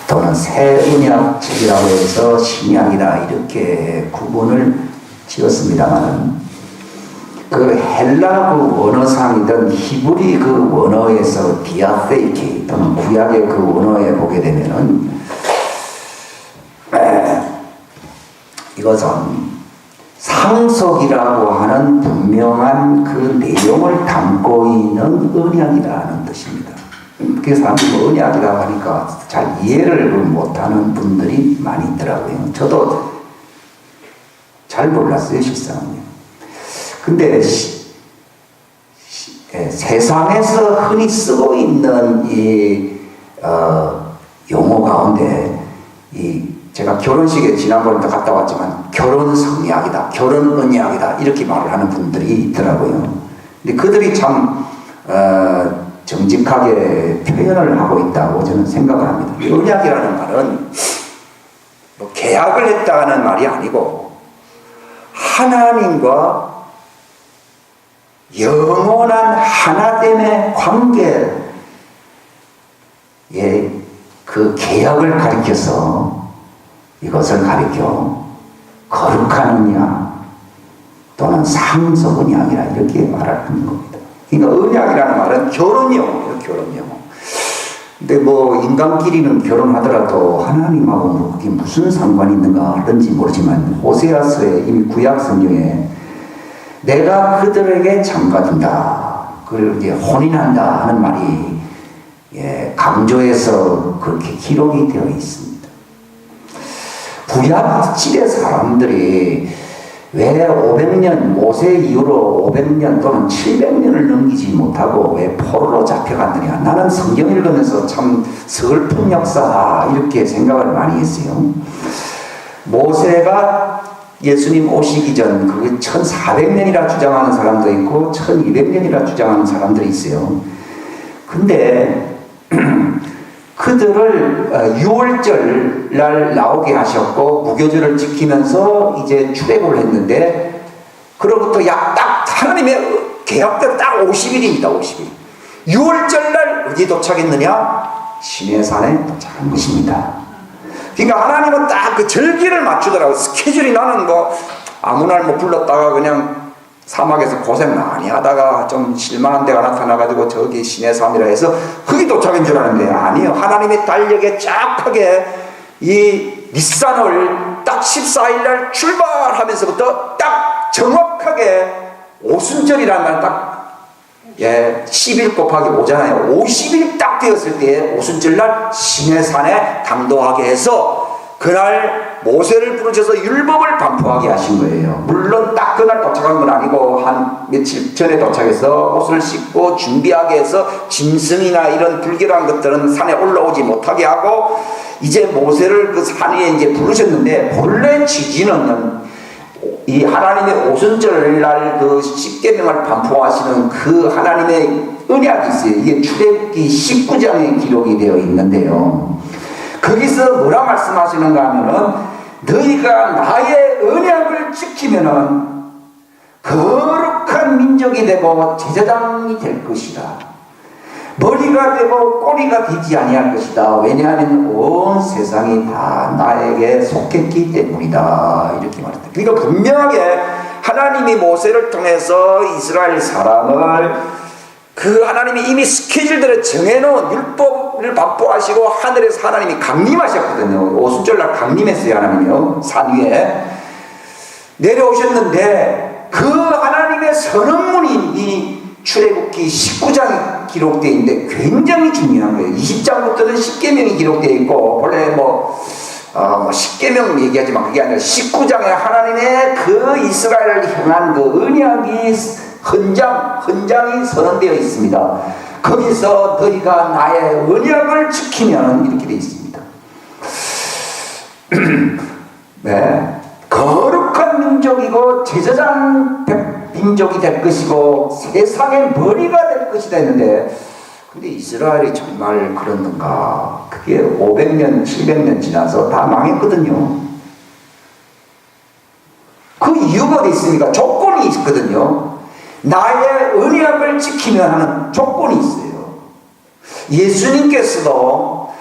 또는 새 언약책이라고 해서 신약이다 이렇게 구분을 지었습니다만, 그 헬라 그 원어상이든 히브리 그 원어에서 디아테이키 또는 구약의 그 원어에 보게 되면은 이것은 상속이라고 하는 분명한 그 내용을 담고 있는 언약이라는 뜻입니다. 그래서 사람들이 언약이라고 하니까 잘 이해를 못하는 분들이 많이 있더라고요. 저도 잘 몰랐어요, 실상은요. 근데 세상에서 흔히 쓰고 있는 이 용어 가운데 제가 결혼식에 지난번에도 갔다 왔지만 결혼 성약이다, 결혼 언약이다 이렇게 말을 하는 분들이 있더라고요. 근데 그들이 참 정직하게 표현을 하고 있다고 저는 생각을 합니다. 언약이라는 말은 뭐 계약을 했다는 말이 아니고 하나님과 영원한 하나됨의 관계의 그 계약을 가리켜서 이것을 가리켜 거룩한 언약 또는 상속 언약이라 이렇게 말하는 겁니다. 그러니까 언약이라는 말은 결혼용어예요, 결혼용어. 근데 뭐 인간끼리는 결혼하더라도 하나님하고 뭐 그게 무슨 상관이 있는가 하는지 모르지만 호세아서에 이미 구약 성경에 내가 그들에게 장가든다, 그리고 이제 혼인한다 하는 말이 강조해서 그렇게 기록이 되어 있습니다. 구약시대 사람들이 왜 500년, 모세 이후로 500년 또는 700년을 넘기지 못하고 왜 포로로 잡혀갔느냐. 나는 성경 읽으면서 참 슬픈 역사다 이렇게 생각을 많이 했어요. 모세가 예수님 오시기 전 그게 1400년이라 주장하는 사람도 있고 1200년이라 주장하는 사람들이 있어요. 근데 그들을 유월절 날 나오게 하셨고 무교절을 지키면서 이제 출애굽을 했는데, 그로부터 딱 하나님의 계약대로 딱 50일입니다. 50일. 유월절 날 어디 도착했느냐? 시내산에 도착한 것입니다. 그러니까 하나님은 딱 그 절기를 맞추더라고. 스케줄이, 나는 뭐 아무 날 못 불렀다가 그냥 사막에서 고생 많이 하다가 좀 실망한 데가 나타나가지고 저기 시내산이라 해서 거기 도착인 줄 아는데 아니에요. 하나님의 달력에 쫙하게 이 니산월 딱 14일 날 출발하면서부터 딱 정확하게 오순절이라는 날 딱 10일 곱하기 5잖아요. 50일 딱 되었을 때 오순절 날 시내산에 당도하게 해서 그날 모세를 부르셔서 율법을 반포하게 하신 거예요. 물론 딱 그날 도착한 건 아니고 한 며칠 전에 도착해서 옷을 씻고 준비하게 해서 짐승이나 이런 불결한 것들은 산에 올라오지 못하게 하고 이제 모세를 그 산 위에 이제 부르셨는데, 본래 취지는 이 하나님의 오순절 날 그 십계명을 반포하시는 그 하나님의 언약이 있어요. 이게 출애굽기 19장에 기록이 되어 있는데요. 거기서 뭐라 말씀하시는가 하면은 너희가 나의 언약을 지키면은 거룩한 민족이 되고 제사장이 될 것이다. 머리가 되고 꼬리가 되지 아니할 것이다. 왜냐하면 온 세상이 다 나에게 속했기 때문이다. 이렇게 말했다. 그러니까 분명하게 하나님이 모세를 통해서 이스라엘 사람을 그 하나님이 이미 스케줄대로 정해놓은 율법을 반포하시고 하늘에서 하나님이 강림하셨거든요. 오순절날 강림했어요. 하나님이요. 산 위에 내려오셨는데 그 하나님의 선언문이 이 출애굽기 19장에 기록되어 있는데 굉장히 중요한 거예요. 20장부터는 10계명이 기록되어 있고, 원래 뭐 10계명 얘기하지만 그게 아니라 19장에 하나님의 그 이스라엘을 향한 그 언약이 헌장이 선언되어 있습니다. 거기서 너희가 나의 언약을 지키면 이렇게 되어 있습니다. 네. 거룩한 민족이고 제사장 민족이 될 것이고 세상의 머리가 될 것이다 했는데, 근데 이스라엘이 정말 그랬는가? 그게 500년, 700년 지나서 다 망했거든요. 그 이유가 어디 있습니까? 조건이 있거든요. 나의 언약을 지키면 하는 조건이 있어요. 예수님께서도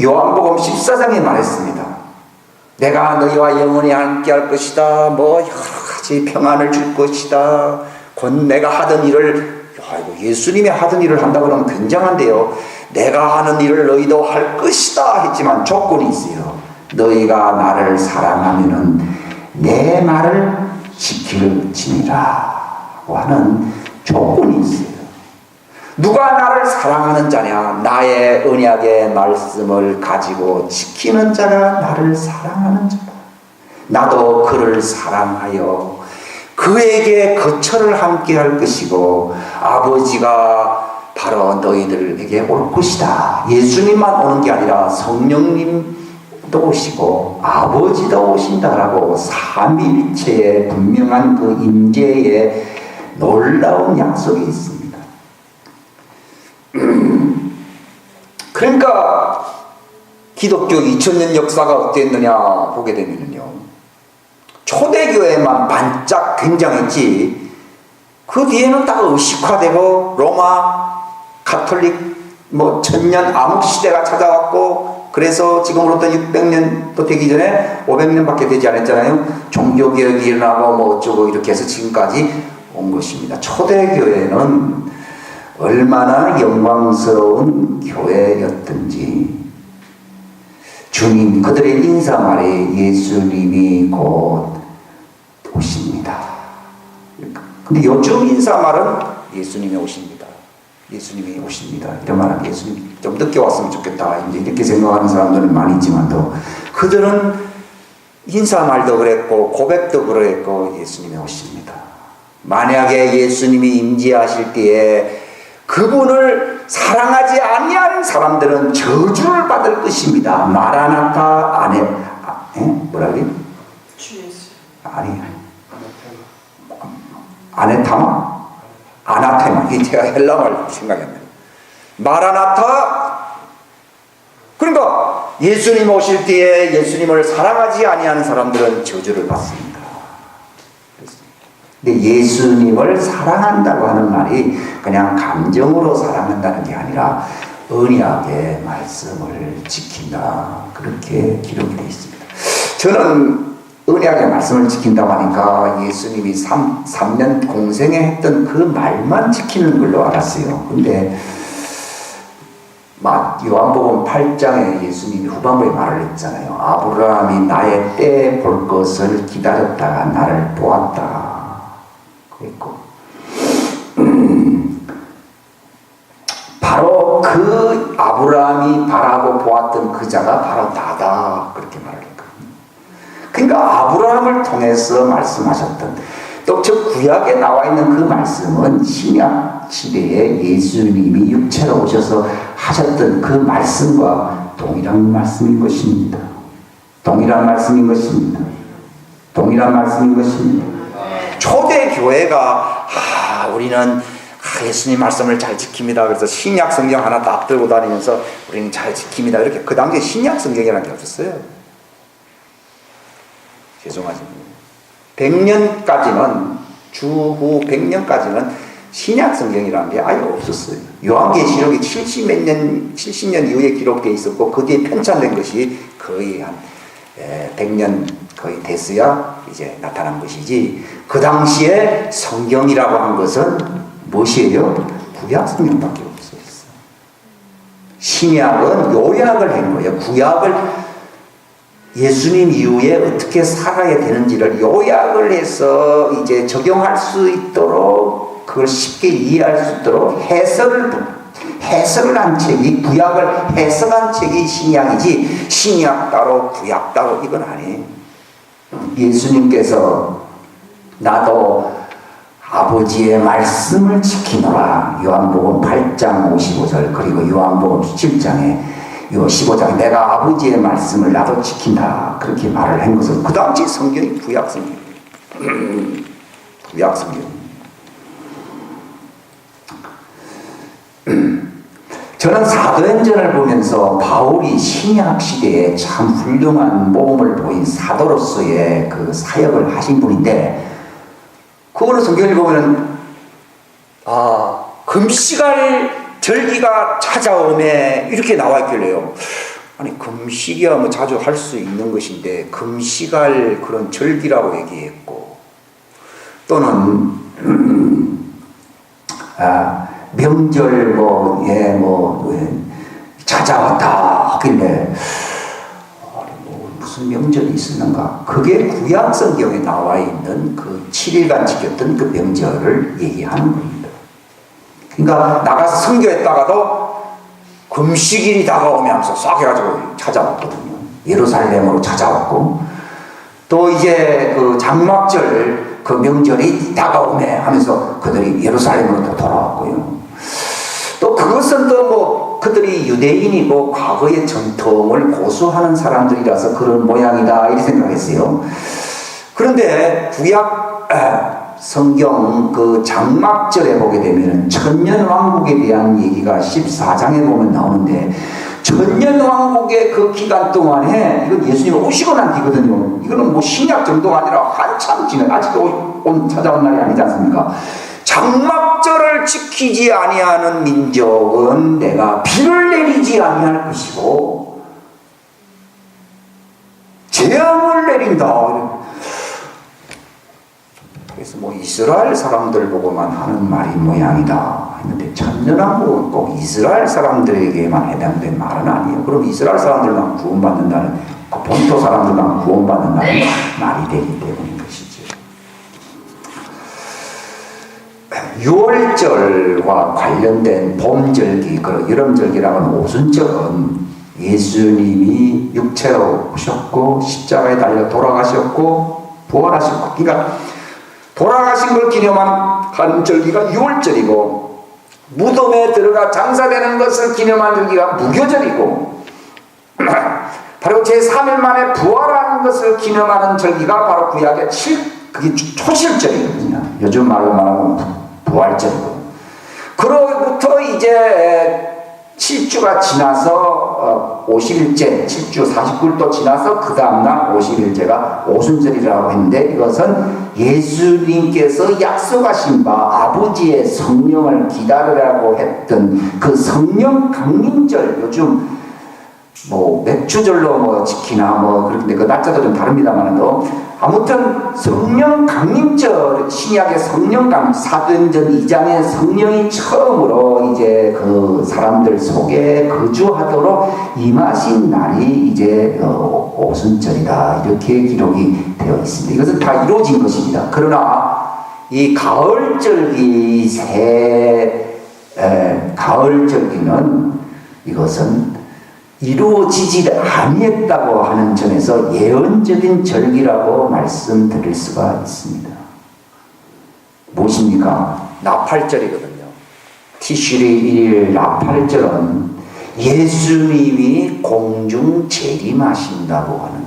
요한복음 14장에 말했습니다. 내가 너희와 영원히 함께 할 것이다. 뭐 여러 가지 평안을 줄 것이다. 곧 내가 하던 일을, 예수님이 하던 일을 한다 그러면 굉장한데요. 내가 하는 일을 너희도 할 것이다 했지만 조건이 있어요. 너희가 나를 사랑하면은 내 말을 지킬지니라 하는 조건이 있어요. 누가 나를 사랑하는 자냐? 나의 언약의 말씀을 가지고 지키는 자가 나를 사랑하는 자다. 나도 그를 사랑하여 그에게 거처를 함께 할 것이고 아버지가 바로 너희들에게 올 것이다. 예수님만 오는 게 아니라 성령님도 오시고 아버지도 오신다라고 삼위일체의 분명한 그 임재의 놀라운 약속이 있습니다. 그러니까 기독교 2000년 역사가 어땠느냐 보게 되면요, 초대교회만 반짝 굉장했지 그 뒤에는 다 의식화되고 로마 가톨릭 뭐 천년 암흑 시대가 찾아왔고, 그래서 지금으로부터 600년 또 되기 전에 500년밖에 되지 않았잖아요. 종교개혁이 일어나고 뭐 어쩌고 이렇게 해서 지금까지 온 것입니다. 초대교회는 얼마나 영광스러운 교회였든지 주님, 그들의 인사말에 예수님이 곧 오십니다. 근데 요즘 인사말은 예수님이 오십니다. 예수님이 오십니다. 이런 말은 예수님 좀 늦게 왔으면 좋겠다. 이제 이렇게 생각하는 사람들은 많이 있지만도 그들은 인사말도 그랬고 고백도 그랬고 예수님이 오십니다. 만약에 예수님이 임재하실 때에 그분을 사랑하지 아니하는 사람들은 저주를 받을 것입니다. 마라나타 아네, 뭐라 그래? 아니, 아네타마? 아나테마. 이게 제가 헬라말 생각이 안 나요. 마라나타. 그러니까 예수님 오실 때에 예수님을 사랑하지 아니하는 사람들은 저주를 받습니다. 근데 예수님을 사랑한다고 하는 말이 그냥 감정으로 사랑한다는 게 아니라 언약의 말씀을 지킨다, 그렇게 기록이 되어 있습니다. 저는 언약의 말씀을 지킨다고 하니까 예수님이 3년 공생에 했던 그 말만 지키는 걸로 알았어요. 근데 요한복음 8장에 예수님이 후반부에 말을 했잖아요. 아브라함이 나의 때 볼 것을 기다렸다가 나를 보았다 그랬고, 바로 그 아브라함이 바라고 보았던 그 자가 바로 나다, 그렇게 말을 했거든요. 그러니까 아브라함을 통해서 말씀하셨던, 또 저 구약에 나와 있는 그 말씀은 신약 시대에 예수님이 육체로 오셔서 하셨던 그 말씀과 동일한 말씀인 것입니다. 동일한 말씀인 것입니다. 동일한 말씀인 것입니다. 초대교회가 우리는 예수님 말씀을 잘 지킵니다. 그래서 신약 성경 하나 딱 들고 다니면서 우리는 잘 지킵니다. 이렇게 그 당시에 신약 성경이라는 게 없었어요. 죄송하지만 100년까지는, 주후 100년까지는 신약 성경이라는 게 아예 없었어요. 요한계시록이 70년 이후에 기록되어 있었고 그 뒤에 편찬된 것이 거의 한 100년 거의 됐어야 이제 나타난 것이지, 그 당시에 성경이라고 한 것은 무엇이에요? 구약 성경밖에 없었어요. 신약은 요약을 한 거예요. 구약을 예수님 이후에 어떻게 살아야 되는지를 요약을 해서 이제 적용할 수 있도록, 그걸 쉽게 이해할 수 있도록 해석을 한 책이, 구약을 해석한 책이 신약이지 신약 따로 구약 따로 이건 아니에요. 예수님께서 나도 아버지의 말씀을 지키노라, 요한복음 8장 55절, 그리고 요한복음 17장에 15장에 내가 아버지의 말씀을 나도 지킨다, 그렇게 말을 한 것은 그 당시 성경이 구약 성경이에요. 구약 성경. 저는 사도행전을 보면서 바울이 신약 시대에 참 훌륭한 모험을 보인 사도로서의 그 사역을 하신 분인데, 그거를 성경을 보면은 금시갈 절기가 찾아오매 이렇게 나와 있길래요. 아니 금식이야 뭐 자주 할 수 있는 것인데 금식할 그런 절기라고 얘기했고, 또는 명절 찾아왔다 하길래 무슨 명절이 있었는가? 그게 구약 성경에 나와 있는 그 7일간 지켰던 그 명절을 얘기하는 겁니다. 그러니까 나가서 선교했다가도 금식일이 다가오면서 싹 해가지고 찾아왔거든요. 예루살렘으로 찾아왔고, 또 이제 그 장막절 그 명절이 다가오네 하면서 그들이 예루살렘으로 또 돌아왔고요. 또 그것은 또 뭐 그들이 유대인이고 과거의 전통을 고수하는 사람들이라서 그런 모양이다 이렇게 생각했어요. 그런데 구약 성경 그 장막절에 보게 되면 천년왕국에 대한 얘기가 14장에 보면 나오는데, 천년왕국의 그 기간 동안에, 이건 예수님이 오시고 난 뒤거든요. 이거는 뭐 신약 정도가 아니라 한참 지난, 아직도 찾아온 날이 아니지 않습니까? 장막절을 지키지 아니하는 민족은 내가 비를 내리지 아니할 것이고 재앙을 내린다. 그래서 뭐 이스라엘 사람들 보고만 하는 말이 모양이다 했는데, 천년왕국은 꼭 이스라엘 사람들에게만 해당된 말은 아니에요. 그럼 이스라엘 사람들만 구원받는다는, 그 본토 사람들만 구원받는다는 말이 되기 때문인 것이죠. 유월절과 관련된 봄절기, 그 여름절기라는 오순절은 예수님이 육체로 오셨고 십자가에 달려 돌아가셨고 부활하셨고, 그러니까 돌아가신 걸 기념한 절기가 유월절이고, 무덤에 들어가 장사되는 것을 기념한 절기가 무교절이고, 바로 제3일 만에 부활하는 것을 기념하는 절기가 바로 구약의 그게 초실절이거든요. 요즘 말로 말하면 부활절이고, 그로부터 이제 7주가 지나서 50일째, 7주 49일도 지나서 그 다음날 50일째가 오순절이라고 했는데, 이것은 예수님께서 약속하신 바 아버지의 성령을 기다리라고 했던 그 성령 강림절, 요즘 뭐 맥주절로 뭐 지키나 뭐 그런데 그 날짜도 좀 다릅니다만도, 아무튼 성령 강림절, 신약의 성령 강림, 사도행전 2장에 성령이 처음으로 이제 그 사람들 속에 거주하도록 임하신 날이 이제 오순절이다 이렇게 기록이 되어 있습니다. 이것은 다 이루어진 것입니다. 그러나 이 가을절기 가을절기는 이것은 이루어지지 아니했다고 하는 점에서 예언적인 절기라고 말씀드릴 수가 있습니다. 무엇입니까? 나팔절이거든요. 티슈리 1일 나팔절은 예수님이 공중 재림하신다고 하는,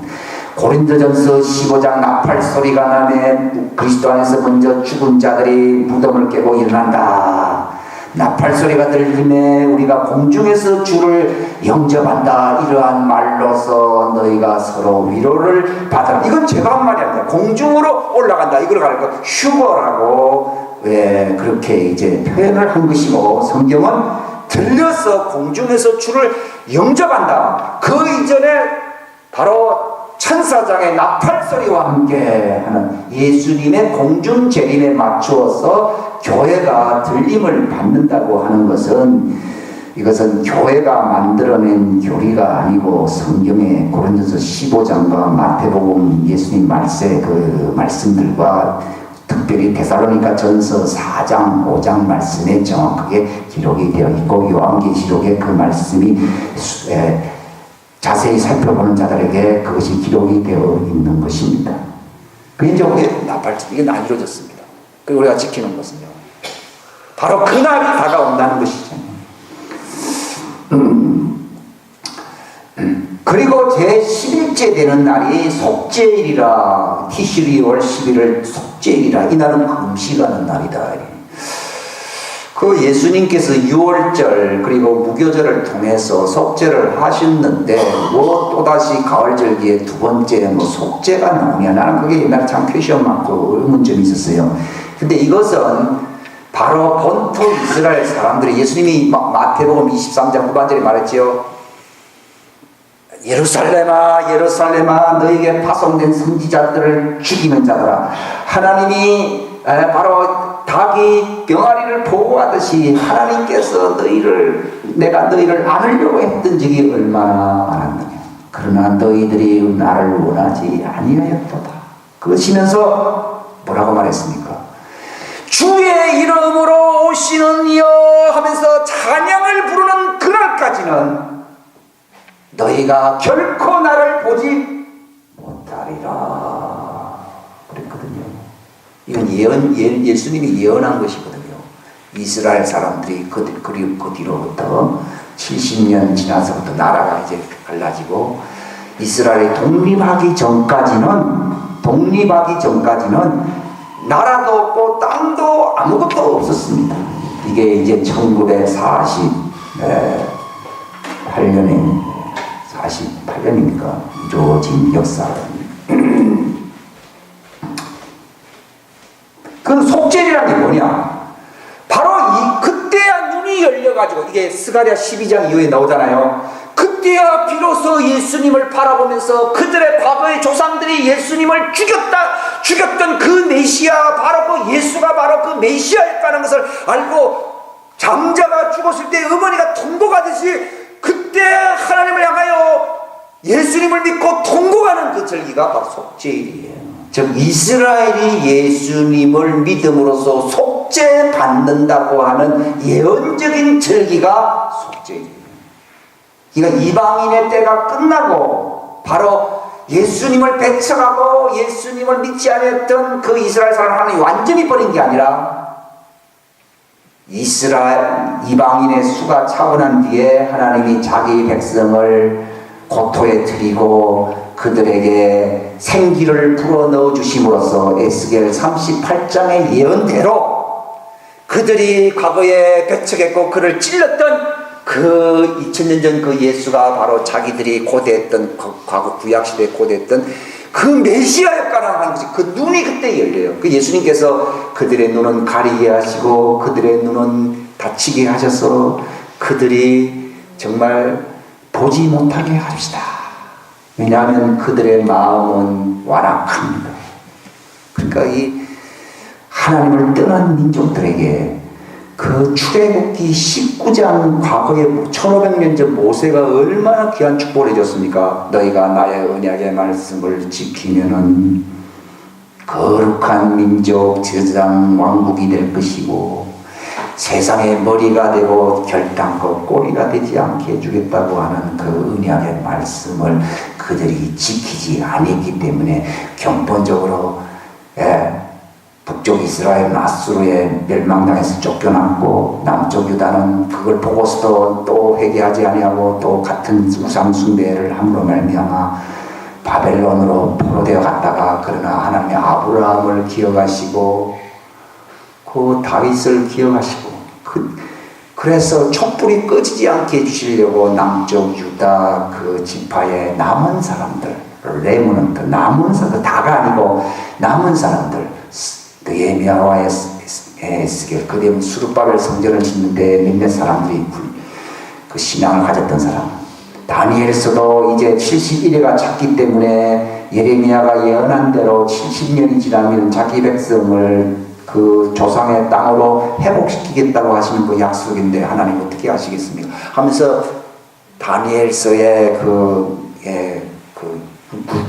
고린도전서 15장 나팔 소리가 나매 그리스도 안에서 먼저 죽은 자들이 무덤을 깨고 일어난다. 나팔 소리가 들리매 우리가 공중에서 주를 영접한다. 이러한 말로서 너희가 서로 위로를 받아라. 이건 제가 한 말이 아니라 공중으로 올라간다. 이걸 가리켜 휴거라고 그렇게 이제 표현을 한 것이고, 성경은 들려서 공중에서 주를 영접한다. 그 이전에 바로 천사장의 나팔 소리와 함께 하는 예수님의 공중 재림에 맞추어서 교회가 들림을 받는다고 하는 것은, 이것은 교회가 만들어낸 교리가 아니고 성경의 고린도서 15장과 마태복음 예수님 말세 그 말씀들과 특별히 데살로니가 전서 4장 5장 말씀에 정확하게 기록이 되어 있고, 요한계시록에 그 말씀이 자세히 살펴보는 자들에게 그것이 기록이 되어 있는 것입니다. 그게 이제 우리의 나팔절, 이게 안 이루어졌습니다. 그리고 우리가 지키는 것은요, 바로 그날이 다가온다는 것이죠. 그리고 제11째 되는 날이 속죄일이라, 티슈리 월 11월 속죄일이라, 이날은 금식하는 날이다. 그 예수님께서 유월절 그리고 무교절을 통해서 속죄를 하셨는데, 뭐 또다시 가을절기에 두 번째 뭐 속죄가 나오냐, 나는 그게 옛날에 참 퀘션 많고 의문점이 있었어요. 근데 이것은 바로 본토 이스라엘 사람들이, 예수님이 마태복음 23장 후반절에 말했지요. 예루살렘아 예루살렘아 너에게 파송된 선지자들을 죽이는 자들아, 하나님이 바로 닭이 병아리를 보호하듯이 하나님께서 내가 너희를 안으려고 했던 적이 얼마나 많았느냐. 그러나 너희들이 나를 원하지 아니하였도다. 그러시면서 뭐라고 말했습니까? 주의 이름으로 오시는 이여 하면서 찬양을 부르는 그날까지는 너희가 결코 나를 보지 못하리라 그랬거든요. 이건 예수님이 예언한 것이거든요. 이스라엘 사람들이 그 뒤로부터 70년 지나서부터 나라가 이제 갈라지고 이스라엘이 독립하기 전까지는 나라도 없고 땅도 아무것도 없었습니다. 이게 이제 48년입니까? 이루어진 역사. 그 속죄라는 게 뭐냐? 바로 그때야 눈이 열려가지고, 이게 스가랴 12장 이후에 나오잖아요. 그때야 비로소 예수님을 바라보면서 그들의 과거의 조상들이 예수님을 죽였던 그 메시아, 바로 그 예수가 바로 그 메시아였다는 것을 알고 장자가 죽었을 때 어머니가 통곡하듯이 그때 하나님을 향하여 예수님을 믿고 통곡하는 그 절기가 바로 속죄일이에요. 즉 이스라엘이 예수님을 믿음으로써 속죄받는다고 하는 예언적인 절기가 속죄일이에요. 그러니까 이방인의 때가 끝나고 바로 예수님을 배척하고 예수님을 믿지 않았던 그 이스라엘 사람을 하나님이 완전히 버린 게 아니라 이방인의 수가 차원한 뒤에 하나님이 자기 백성을 고토에 들이고 그들에게 생기를 불어넣어 주심으로써 에스겔 38장의 예언대로 그들이 과거에 배척했고 그를 찔렀던 그 2000년 전 그 예수가 바로 자기들이 고대했던 과거 구약시대에 고대했던 그 메시아였구나 하는 것이 그 눈이 그때 열려요. 그 예수님께서 그들의 눈은 가리게 하시고 그들의 눈은 닫히게 하셔서 그들이 정말 보지 못하게 하시다. 왜냐하면 그들의 마음은 완악합니다. 그러니까 이 하나님을 떠난 민족들에게 그 출애굽기 19장 과거에 1500년 전 모세가 얼마나 귀한 축복을 해줬습니까? 너희가 나의 언약의 말씀을 지키면은 거룩한 민족 제사장 왕국이 될 것이고 세상의 머리가 되고 결단코 꼬리가 되지 않게 해주겠다고 하는 그 언약의 말씀을 그들이 지키지 않았기 때문에 경본적으로 북쪽 이스라엘은 아수르에 멸망당해서 쫓겨났고 남쪽 유다는 그걸 보고서도 또 회개하지 아니하고 또 같은 우상 숭배를 함으로 말미암아 바벨론으로 포로되어 갔다가 그러나 하나님의 아브라함을 기억하시고 그 다윗을 기억하시고 그래서 촛불이 꺼지지 않게 해주시려고 남쪽 유다 그 지파의 남은 사람들 레므넌트 남은 사람들 다가 아니고 남은 사람들 예미야와 에스겔 그 다음에 수르바벨 성전을 짓는데 몇몇 사람들이 그 신앙을 가졌던 사람 다니엘서도 이제 71회가 찼기 때문에 예레미야가 예언한 대로 70년이 지나면 자기 백성을 그 조상의 땅으로 회복시키겠다고 하시는 그 약속인데 하나님 어떻게 하시겠습니까? 하면서 다니엘서의 그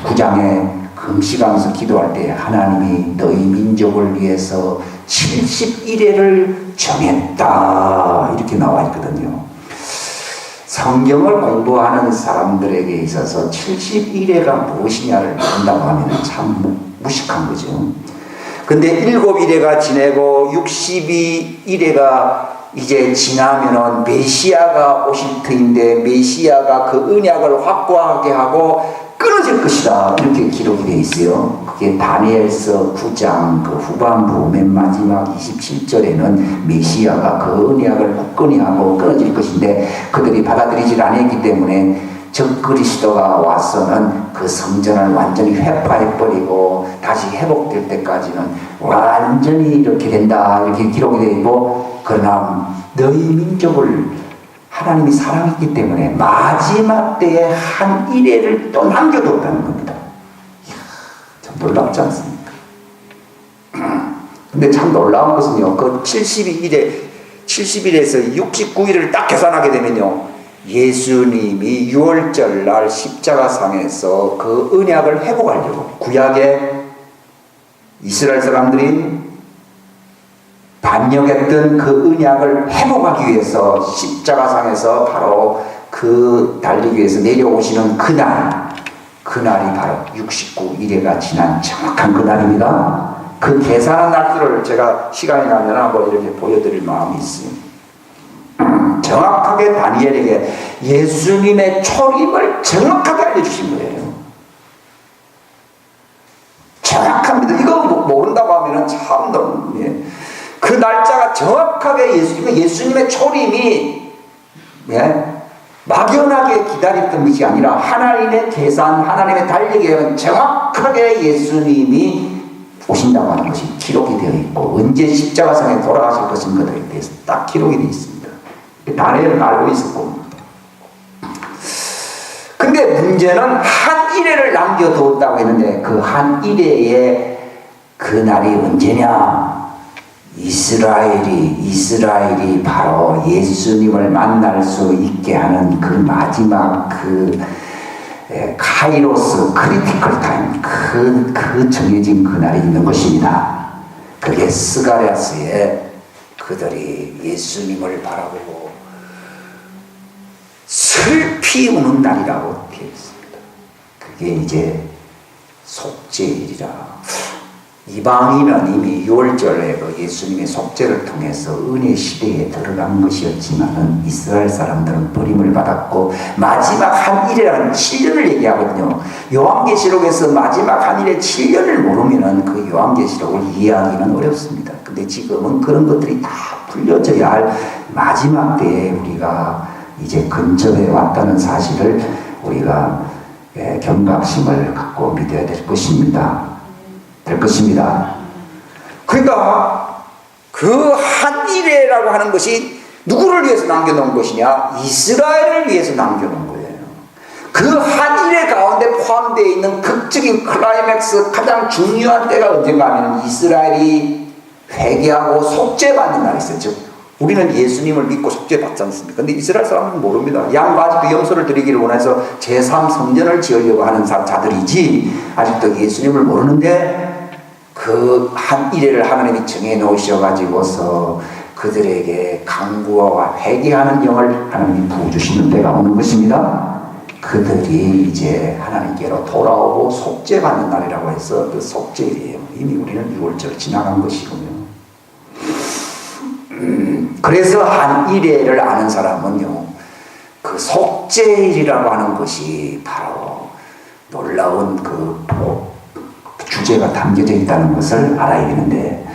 9장에 금식하면서 기도할 때 하나님이 너희 민족을 위해서 71회를 정했다 이렇게 나와 있거든요. 성경을 공부하는 사람들에게 있어서 71회가 무엇이냐를 모른다고 하면 참 무식한 거죠. 근데 7일회가 지내고 62일회가 이제 지나면은 메시아가 오실 터인데 메시아가 그 언약을 확고하게 하고 끊어질 것이다 이렇게 기록이 되어 있어요. 그게 다니엘서 9장 그 후반부 맨 마지막 27절에는 메시아가 그 언약을 굳건히 하고 끊어질 것인데 그들이 받아들이질 않았기 때문에 적그리스도가 와서는 그 성전을 완전히 회파해버리고 다시 회복될 때까지는 완전히 이렇게 된다 이렇게 기록이 되어 있고 그러나 너희 민족을 하나님이 사랑했기 때문에 마지막 때에 한 이래를 또 남겨뒀다는 겁니다. 이야, 참 놀랍지 않습니까? 근데 참 놀라운 것은요, 그 70일에서 69일을 딱 계산하게 되면요, 예수님이 6월절 날 십자가상에서 그 언약을 회복하려고, 구약에 이스라엘 사람들이 반역했던 그 언약을 회복하기 위해서 십자가상에서 바로 그 달리기 위해서 내려오시는 그날이 바로 69일회가 지난 정확한 그날입니다. 그 계산한 날수를 제가 시간이 나면 한번 이렇게 보여드릴 마음이 있습니다. 정확하게 다니엘에게 예수님의 초림을 정확하게 알려주신 거예요. 정확합니다. 이거 모른다고 하면 참 너무, 예. 그 날짜가 정확하게 예수님의 초림이, 예, 막연하게 기다렸던 것이 아니라 하나님의 계산, 하나님의 달리기에는 정확하게 예수님이 오신다고 하는 것이 기록이 되어 있고, 언제 십자가상에 돌아가실 것인 것에 대해서 딱 기록이 되어 있습니다. 다니엘은 알고 있었고. 근데 문제는 한 일회를 남겨두었다고 했는데, 그 한 일회의 그날이 언제냐? 이스라엘이 바로 예수님을 만날 수 있게 하는 그 마지막 카이로스 크리티컬 타임, 그 정해진 그날이 있는 것입니다. 그게 스가랴스에 그들이 예수님을 바라보고 슬피 우는 날이라고 되어 있습니다. 그게 이제 속죄일이라. 이방인은 이미 6월절에 그 예수님의 속죄를 통해서 은혜 시대에 들어간 것이었지만, 이스라엘 사람들은 버림을 받았고 마지막 한 일이라는 7년을 얘기하거든요. 요한계시록에서 마지막 한 일의 7년을 모르면 그 요한계시록을 이해하기는 어렵습니다. 근데 지금은 그런 것들이 다 풀려져야 할 마지막 때에 우리가 이제 근접해 왔다는 사실을 우리가 경각심을 갖고 믿어야 될 것입니다. 그러니까 그 한 일회라고 하는 것이 누구를 위해서 남겨놓은 것이냐? 이스라엘을 위해서 남겨놓은 거예요. 그 한 일회 가운데 포함되어 있는 극적인 클라이맥스, 가장 중요한 때가 언젠가 하면 이스라엘이 회개하고 속죄받는 날이 있어요. 즉 우리는 예수님을 믿고 속죄받지 않습니까? 근데 이스라엘 사람은 모릅니다. 양과 아직도 염소를 드리기를 원해서 제3성전을 지으려고 하는 자들이지, 아직도 예수님을 모르는데, 그 한 일회를 하나님이 정해 놓으셔가지고서 그들에게 강구와 회개하는 영을 하나님이 부어주시는 때가 오는 것입니다. 그들이 이제 하나님께로 돌아오고 속죄받는 날이라고 해서 그 속죄일이에요. 이미 우리는 6월절 지나간 것이군요. 그래서 한 일회를 아는 사람은요, 그 속죄일이라고 하는 것이 바로 놀라운 그 주제가 담겨져 있다는 것을 알아야 되는데,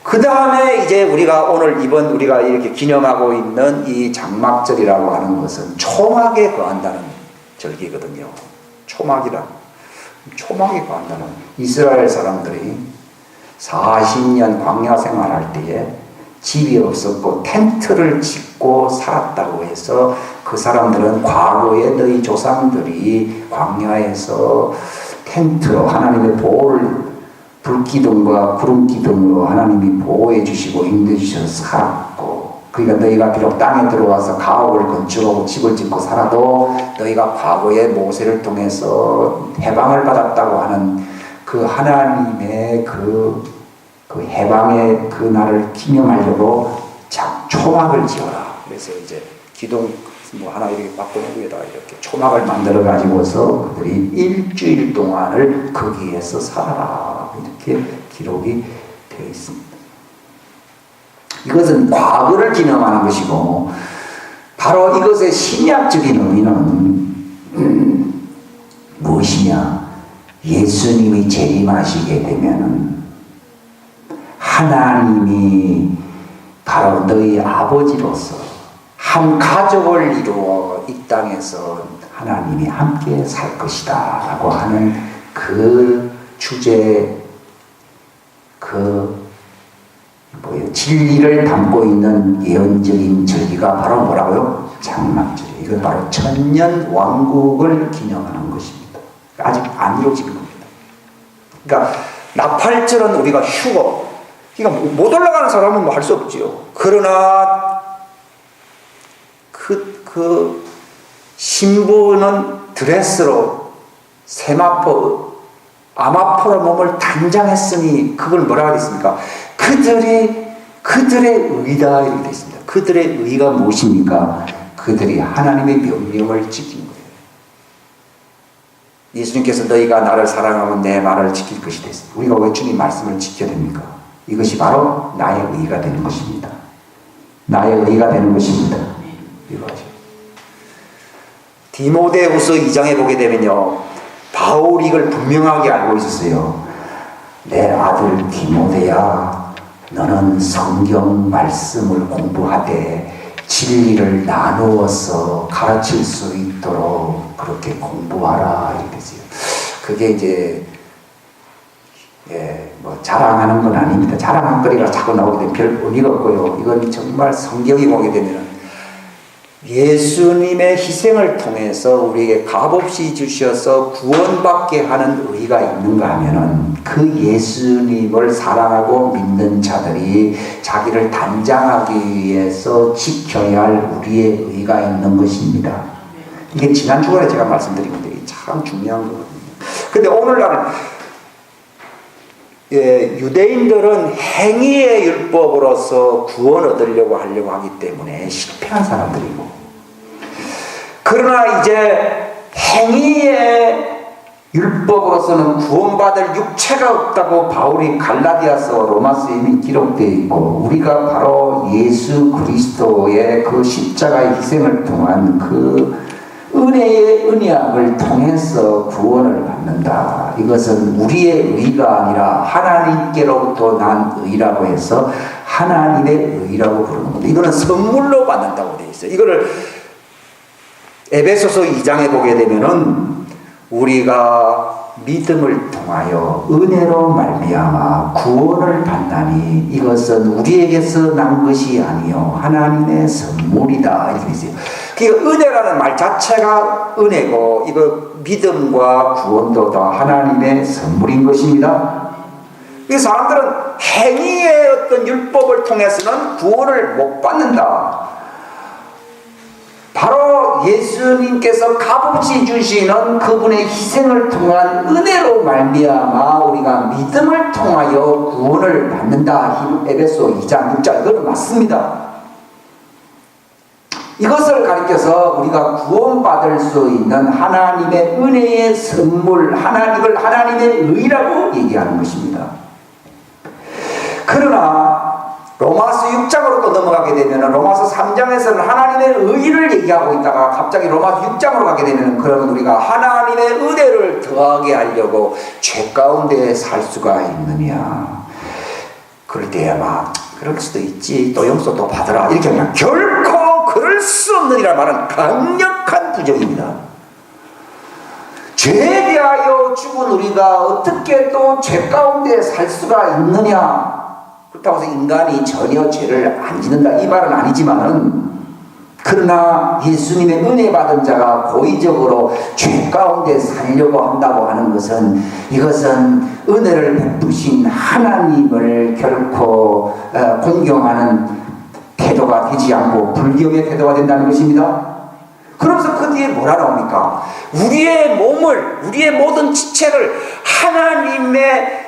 그 다음에 이제 우리가 이번 우리가 이렇게 기념하고 있는 이 장막절이라고 하는 것은 초막에 거한다는 절기거든요. 초막에 거한다는, 이스라엘 사람들이 40년 광야 생활할 때에 집이 없었고 텐트를 짓고 살았다고 해서 그 사람들은 과거에 너희 조상들이 광야에서 텐트로 하나님의 보호를, 불기둥과 구름기둥으로 하나님이 보호해 주시고 인도해 주셔서 살았고, 그러니까 너희가 비록 땅에 들어와서 가옥을 건축하고 집을 짓고 살아도 너희가 과거에 모세를 통해서 해방을 받았다고 하는 그 하나님의 그 해방의 그 날을 기념하려고 초막을 지어라. 그래서 이제 기둥 하나 이렇게 바꾸는 위에다가 이렇게 초막을 만들어 가지고서 그들이 일주일 동안을 거기에서 살아라, 이렇게 기록이 되어 있습니다. 이것은 과거를 기념하는 것이고, 바로 이것의 신약적인 의미는 무엇이냐? 예수님이 재림하시게 되면은 하나님이 바로 너희 아버지로서 한 가족을 이루어 이 땅에서 하나님이 함께 살 것이다 라고 하는 그 주제, 진리를 담고 있는 예언적인 절기가 바로 뭐라고요? 장막절이에요. 이건 바로 천년 왕국을 기념하는 것입니다. 아직 안 이루어진 겁니다. 그러니까 나팔절은 우리가 휴거, 그러니까 못 올라가는 사람은 뭐 할 수 없지요. 그러나 그 신부는 드레스로 세마포 아마포로 몸을 단장했으니 그걸 뭐라 그랬습니까? 그들의 의다 이렇게 되어 있습니다. 그들의 의가 무엇입니까? 그들이 하나님의 명령을 지킨 거예요. 예수님께서 너희가 나를 사랑하면 내 말을 지킬 것이 됐습니다. 우리가 왜 주님 말씀을 지켜야 됩니까? 이것이 바로 나의 의가 되는 것입니다. 나의 의가 되는 것입니다. 이거죠. 디모데후서 2장에 보게 되면요, 바울이 이걸 분명하게 알고 있었어요. 내 아들 디모데야, 너는 성경 말씀을 공부하되 진리를 나누어서 가르칠 수 있도록 그렇게 공부하라 이렇게 됐어요. 그게 이제 뭐 자랑하는 건 아닙니다. 자랑한 거리가 자꾸 나오게 되면 별 의미가 없고요. 이건 정말 성경이 보게 되면 예수님의 희생을 통해서 우리에게 값없이 주셔서 구원받게 하는 의가 있는가 하면은 그 예수님을 사랑하고 믿는 자들이 자기를 단장하기 위해서 지켜야 할 우리의 의가 있는 것입니다. 이게 지난 주간에 제가 말씀드린 건데 참 중요한 거거든요. 근데 오늘날은 유대인들은 행위의 율법으로서 구원 얻으려고 하기 때문에 실패한 사람들이고, 그러나 이제 행위의 율법으로서는 구원받을 육체가 없다고 바울이 갈라디아서 로마서에 이미 기록되어 있고, 우리가 바로 예수 그리스도의 그 십자가의 희생을 통한 그 은혜의 언약을 통해서 구원을 받는다. 이것은 우리의 의가 아니라 하나님께로부터 난 의라고 해서 하나님의 의라고 부르는 겁니다. 이거는 선물로 받는다고 되어 있어요. 이거를 에베소서 2장에 보게 되면은 우리가 믿음을 통하여 은혜로 말미암아 구원을 받나니 이것은 우리에게서 난 것이 아니요 하나님의 선물이다 이렇게 있어요. 그 은혜라는 말 자체가 은혜고, 이거 믿음과 구원도 다 하나님의 선물인 것입니다. 이 사람들은 행위의 어떤 율법을 통해서는 구원을 못 받는다. 바로 예수님께서 값없이 주시는 그분의 희생을 통한 은혜로 말미암아 우리가 믿음을 통하여 구원을 받는다. 에베소 2장 6절 이건 맞습니다. 이것을 가리켜서 우리가 구원받을 수 있는 하나님의 은혜의 선물, 이걸 하나님의 의라고 얘기하는 것입니다. 그러나 로마서 6장으로 또 넘어가게 되면 로마서 3장에서는 하나님의 의를 얘기하고 있다가 갑자기 로마서 6장으로 가게 되면 그러면 우리가 하나님의 은혜를 더하게 하려고 죄 가운데 살 수가 있느냐. 그럴 때야 막 그럴 수도 있지, 또 용서도 받으라 이렇게 하면 결코 그럴 수 없느니라 말은 강력한 부정입니다. 죄에 대하여 죽은 우리가 어떻게 또 죄 가운데 살 수가 있느냐. 그렇다고 해서 인간이 전혀 죄를 안 짓는다 이 말은 아니지만은, 그러나 예수님의 은혜 받은 자가 고의적으로 죄 가운데 살려고 한다고 하는 것은 이것은 은혜를 베푸신 하나님을 결코 공경하는 태도가 되지 않고 불경의 태도가 된다는 것입니다. 그러면서 그 뒤에 뭐라 나옵니까? 우리의 몸을, 우리의 모든 지체를 하나님의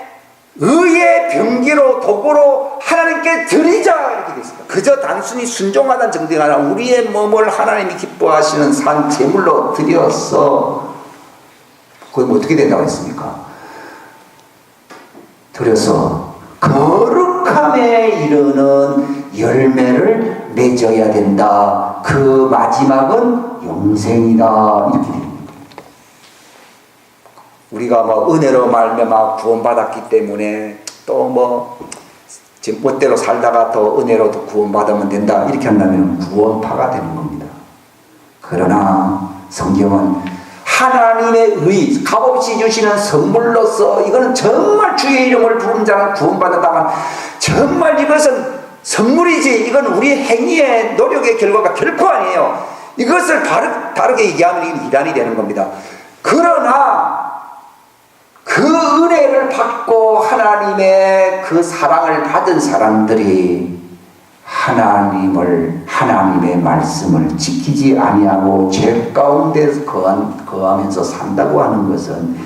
의의 병기로 도구로 하나님께 드리자 이렇게 되어 있습니다. 그저 단순히 순종하다는 정도가 아니라 우리의 몸을 하나님이 기뻐하시는 산 제물로 드려서, 그건 어떻게 된다고 했습니까? 드려서 거룩함에 이르는 열매를 맺어야 된다. 그 마지막은 영생이다 이렇게 됩니다. 우리가 뭐 은혜로 말미암아 구원받았기 때문에 또 뭐 지금 멋대로 살다가 더 은혜로 더 구원받으면 된다 이렇게 한다면 구원파가 되는 겁니다. 그러나 성경은 하나님의 의, 값없이 주시는 선물로서 이거는 정말 주의 이름을 부른 자는 구원받았다만 정말 이것은 선물이지, 이건 우리의 행위의 노력의 결과가 결코 아니에요. 이것을 다르게 얘기하면 이게 이단이 되는 겁니다. 그러나 그 은혜를 받고 하나님의 그 사랑을 받은 사람들이 하나님의 말씀을 지키지 아니하고 죄 가운데 거하면서 산다고 하는 것은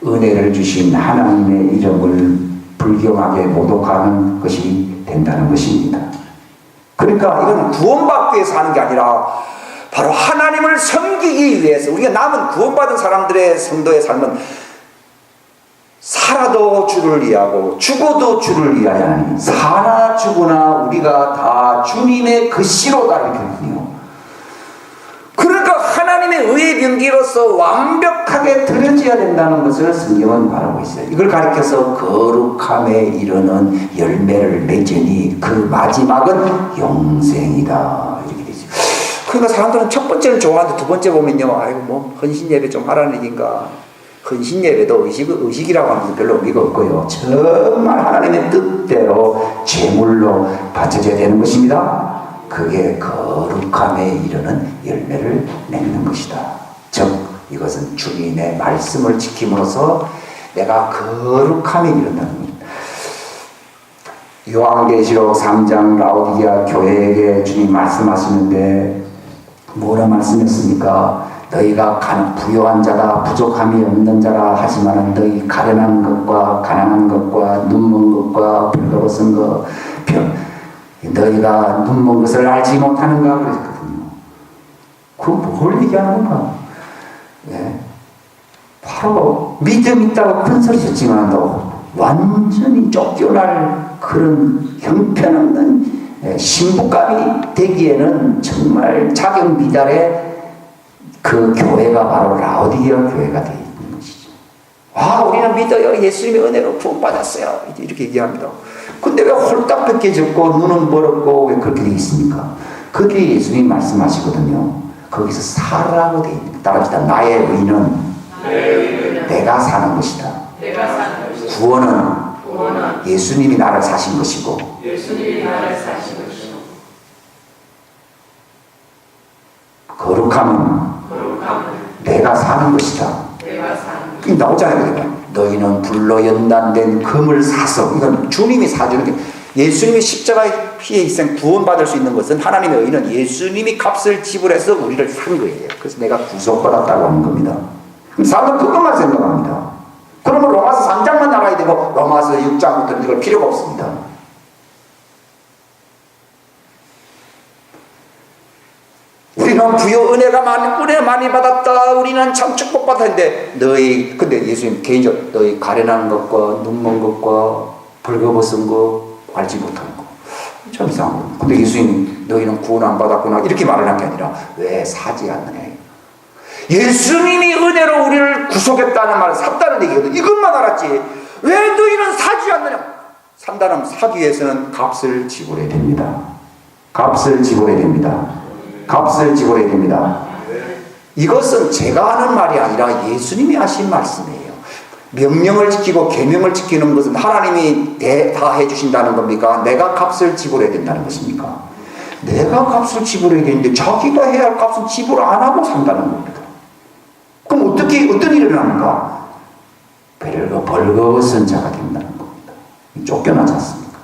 은혜를 주신 하나님의 이름을 불경하게 모독하는 것이 된다는 것입니다. 그러니까 이건 구원받기 위해서 하는 게 아니라 바로 하나님을 섬기기 위해서, 우리가 남은 구원받은 사람들의 성도의 삶은 살아도 주를 위하고 죽어도 주를 위하여 하니 사나 죽으나 우리가 다 주님의 그 씨로다 이렇게 했군요. 그러니까 하나님의 의의 병기로서 완벽하게 드려져야 된다는 것을 성경은 말하고 있어요. 이걸 가리켜서 거룩함에 이르는 열매를 맺으니 그 마지막은 영생이다 이렇게 되죠. 그러니까 사람들은 첫 번째는 좋아하는데 두 번째 보면요, 아이고 뭐 헌신 예배 좀 하라는 얘기인가. 헌신 예배도 의식이라고 하는 것은 별로 의미가 없고요. 정말 하나님의 뜻대로 제물로 바쳐져야 되는 것입니다. 그게 거룩함에 이르는 열매를 맺는 것이다. 즉 이것은 주님의 말씀을 지킴으로써 내가 거룩함에 이른다는 겁니다. 요한계시록 3장 라오디게아 교회에게 주님 말씀하시는데 뭐라 말씀했습니까? 너희가 부요한 자다 부족함이 없는 자라 하지만 너희 가련한 것과 가난한 것과 눈먼 것과 벌거벗은 것 너희가 눈먼 것을 알지 못하는가 그랬거든요. 그 뭘 얘기하는 건가? 예. 바로 믿음 있다고 큰 소리 쳤지만도 완전히 쫓겨날 그런 형편없는 신부감이 되기에는 정말 자격 미달의 그 교회가 바로 라오디게아 교회가 되어 있는 것이죠. 아, 우리는 믿어요. 예수님의 은혜로 구원받았어요. 이렇게 얘기합니다. 근데 왜 홀딱 벗겨졌고 눈은 멀었고 왜 그렇게 되어 있습니까? 그게 예수님이 말씀하시거든요. 거기서 살라고 되어 있는, 따라합시다. 나의 의는 내가 사는 것이다. 구원은 예수님이 나를 사신 것이고 거룩함은 내가 사는 것이다. 그게 나오잖아요. 너희는 불로 연단된 금을 사서, 이건 주님이 사주는 게, 예수님이 십자가의 피에 희생 구원받을 수 있는 것은 하나님의 의는 예수님이 값을 지불해서 우리를 산 거예요. 그래서 내가 구속받았다고 하는 겁니다. 사람은 그것만 생각합니다. 그러면 로마서 3장만 나가야 되고 로마서 6장부터는 이걸 필요가 없습니다. 우리는 부요 은혜 많이 받았다. 우리는 참 축복받았는데 근데 예수님 개인적으로 너희 가련한 것과 눈먼 것과 벌거벗은 거 알지 못하는 거 참 이상한 거. 근데 예수님 너희는 구원 안 받았구나 이렇게 말을 한 게 아니라 왜 사지 않느냐. 예수님이 은혜로 우리를 구속했다는 말은 샀다는 얘기거든. 이것만 알았지 왜 너희는 사지 않느냐. 산다는 사기 위해서는 값을 지불해야 됩니다. 값을 지불해야 됩니다. 이것은 제가 하는 말이 아니라 예수님이 하신 말씀이에요. 명령을 지키고 계명을 지키는 것은 하나님이 다 해주신다는 겁니까? 내가 값을 지불해야 된다는 것입니까? 내가 값을 지불해야 되는데 자기가 해야 할 값은 지불 안 하고 산다는 겁니다. 그럼 어떤 일이 일어납니까? 벌거벗은 자가 된다는 겁니다. 쫓겨나지 않습니까?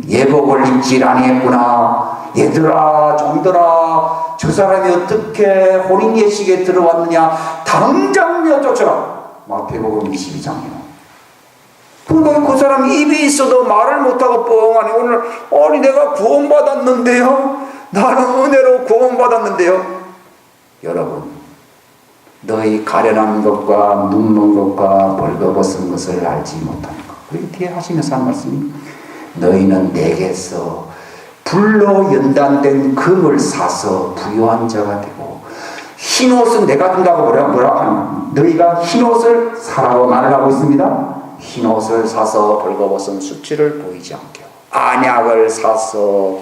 예복을 입질 아니했구나. 얘들아 종들아 저 사람이 어떻게 혼인 예식에 들어왔느냐 당장 내쫓아라. 마태복음 22장이요. 그러니까 그 사람이 입이 있어도 말을 못하고 뻥하니 오늘 내가 구원받았는데요. 나는 은혜로 구원받았는데요. 여러분 너희 가련한 것과 눈먼 것과 벌거벗은 것을 알지 못하는 것. 그렇게 하시면서 한 말씀이 너희는 내게서 불로 연단된 금을 사서 부요한 자가 되고 흰옷은 내가 준다고 뭐라 하는 너희가 흰옷을 사라고 말을 하고 있습니다. 흰옷을 사서 벌거벗은 수치를 보이지 않게 안약을 사서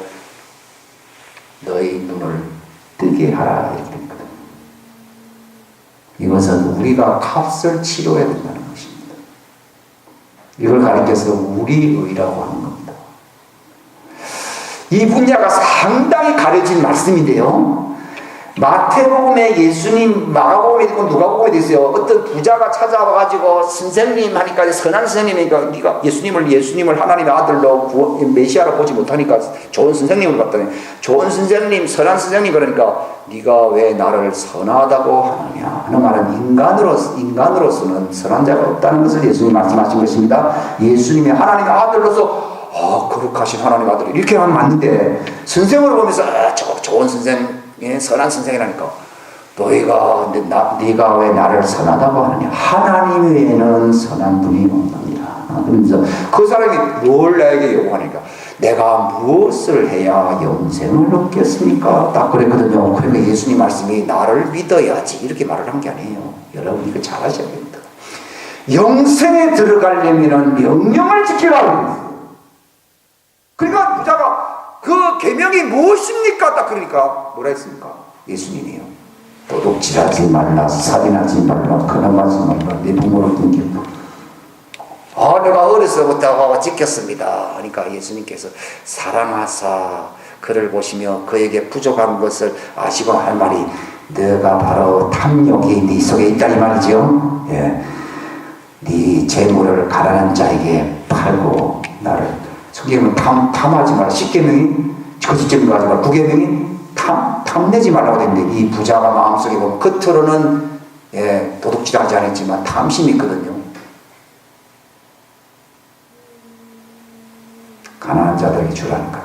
너희 눈을 뜨게 하라 이렇게 됩니다. 이것은 우리가 값을 치러야 된다는 것입니다. 이걸 가리켜서 우리 의라고 하는 겁니다. 이 분야가 상당히 가려진 말씀인데요. 마태복음에 예수님, 마가복음에 있고 누가복음에 있어요. 어떤 부자가 찾아와가지고 선생님 하니까, 선한 선생님이니까 네가 예수님을 하나님의 아들로 메시아로 보지 못하니까 좋은 선생님을 봤더니, 좋은 선생님, 선한 선생님, 그러니까 네가 왜 나를 선하다고 하느냐 하는 말은 인간으로서는 선한 자가 없다는 것을 예수님이 말씀하신 것입니다. 예수님이 하나님의 아들로서 거룩하신 하나님의 아들, 이렇게 하면 맞는데, 선생을 보면서 좋은 선생, 선한 선생이라니까, 네가 왜 나를 선하다고 하느냐, 하나님 외에는 선한 분이 없느니라. 그러면서 그 사람이 뭘 나에게 요구하니까, 내가 무엇을 해야 영생을 얻겠습니까? 딱 그랬거든요. 그러니까 예수님 말씀이 나를 믿어야지 이렇게 말을 한 게 아니에요. 여러분 이거 잘 하셔야 됩니다. 영생에 들어가려면 명령을 지키라고 했어요. 그러니까 부자가 그 계명이 무엇입니까? 딱 그러니까 뭐라 했습니까? 예수님이요. 도둑질하지 말라, 살인하지 말라, 거짓말하지 말라, 내 부모를 등기고. 내가 어려서부터 지켰습니다. 그러니까 예수님께서 사랑하사 그를 보시며 그에게 부족한 것을 아시고 할 말이, 너가 바로 탐욕이 네 속에 있다 이 말이죠. 예. 네 재물을 가난한 자에게 팔고 나를, 성경은 탐하지 말라. 10계명이 거짓된 거 하지 말라. 9계명이 탐내지 말라고 되는데, 이 부자가 마음속에 보면 겉으로는 도둑질하지 않았지만 탐심이 있거든요. 가난한 자들에게 주라니까요.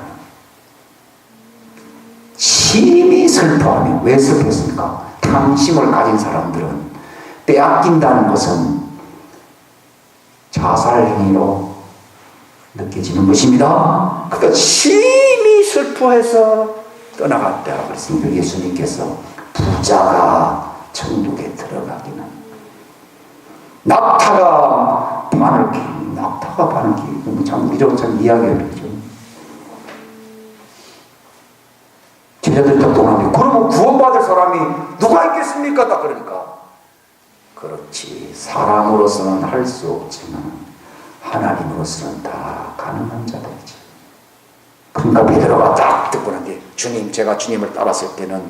심히 슬퍼하며, 왜 슬펐습니까? 탐심을 가진 사람들은 빼앗긴다는 것은 자살 행위로 느껴지는 것입니다. 그러니까 심히 슬퍼해서 떠나갔다 그랬습니다. 예수님께서 부자가 천국에 들어가기는 낙타가 바늘 끼고 참 이런 참 이야기를 했죠. 제자들이 딱 떠나는데, 그러면 구원받을 사람이 누가 있겠습니까? 딱 그러니까, 그렇지, 사람으로서는 할 수 없지만 하나님으로서는 다 가능한 자들이지. 그러니까 베드로가 딱 듣고 난데, 주님, 제가 주님을 따랐을 때는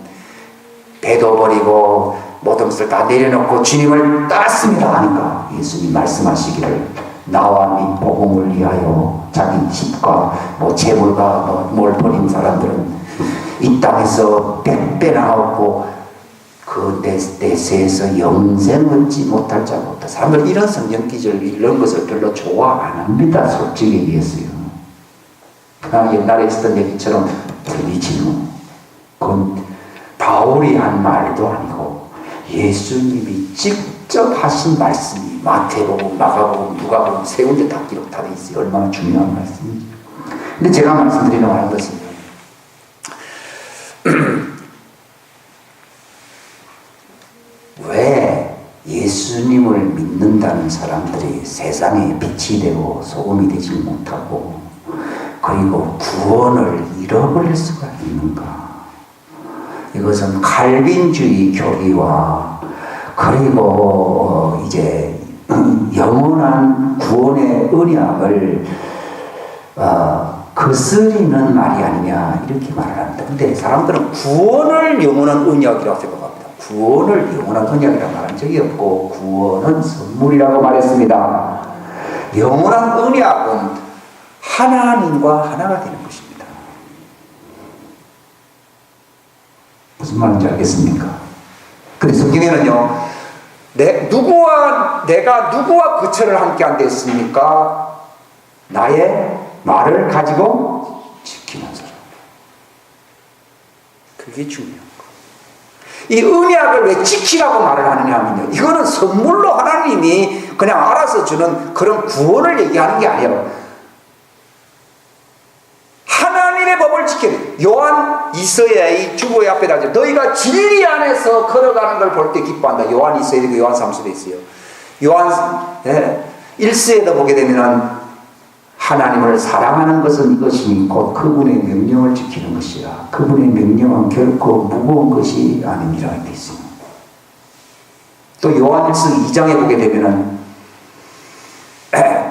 배도 버리고 모든 것을 다 내려놓고 주님을 따랐습니다 하니까, 예수님 말씀하시기를, 나와 네 복음을 위하여 자기 집과 재물과 뭘 버린 사람들은 이 땅에서 백배나 얻고 그 내세에서 영생 얻지 못할 자가 없다. 사람들 이런 성경 기절 이런 것을 별로 좋아 안 합니다. 솔직히 얘기했어요. 그냥 옛날에 있었던 얘기처럼 들리지는, 그건 바울이 한 말도 아니고 예수님이 직접 하신 말씀이 마태복음, 마가복음, 누가복음 세 군데 다 기록 다 돼 있어요. 얼마나 중요한 말씀인지. 근데 제가 말씀드리는 것은 왜 예수님을 믿는다는 사람들이 세상에 빛이 되고 소금이 되지 못하고, 그리고 구원을 잃어버릴 수가 있는가? 이것은 칼빈주의 교리와, 그리고 이제 영원한 구원의 언약을 거스리는 말이 아니냐, 이렇게 말을 합니다. 근데 사람들은 구원을 영원한 언약이라고 생각합니다. 구원을 영원한 언약이라고 말한 적이 없고, 구원은 선물이라고 말했습니다. 영원한 언약은 하나님과 하나가 되는 것입니다. 무슨 말인지 알겠습니까? 근데 성경에는요, 내가 누구와 거처를 함께 한다 했습니까? 나의 말을 가지고 지키는 사람. 그게 중요한 거. 이 언약을 왜 지키라고 말을 하느냐 하면요, 이거는 선물로 하나님이 그냥 알아서 주는 그런 구원을 얘기하는 게 아니에요. 하나님의 법을 지켜야 돼. 요한 2서에 이 주보의 앞에다 너희가 진리 안에서 걸어가는 걸 볼 때 기뻐한다. 요한 2서에 있고 요한 3서에 있어요. 요한 1서에도 보게 되면 하나님을 사랑하는 것은 이것이 곧 그분의 명령을 지키는 것이라. 그분의 명령은 결코 무거운 것이 아니니라 되어 있습니다. 또 요한 1서 2장에 보게 되면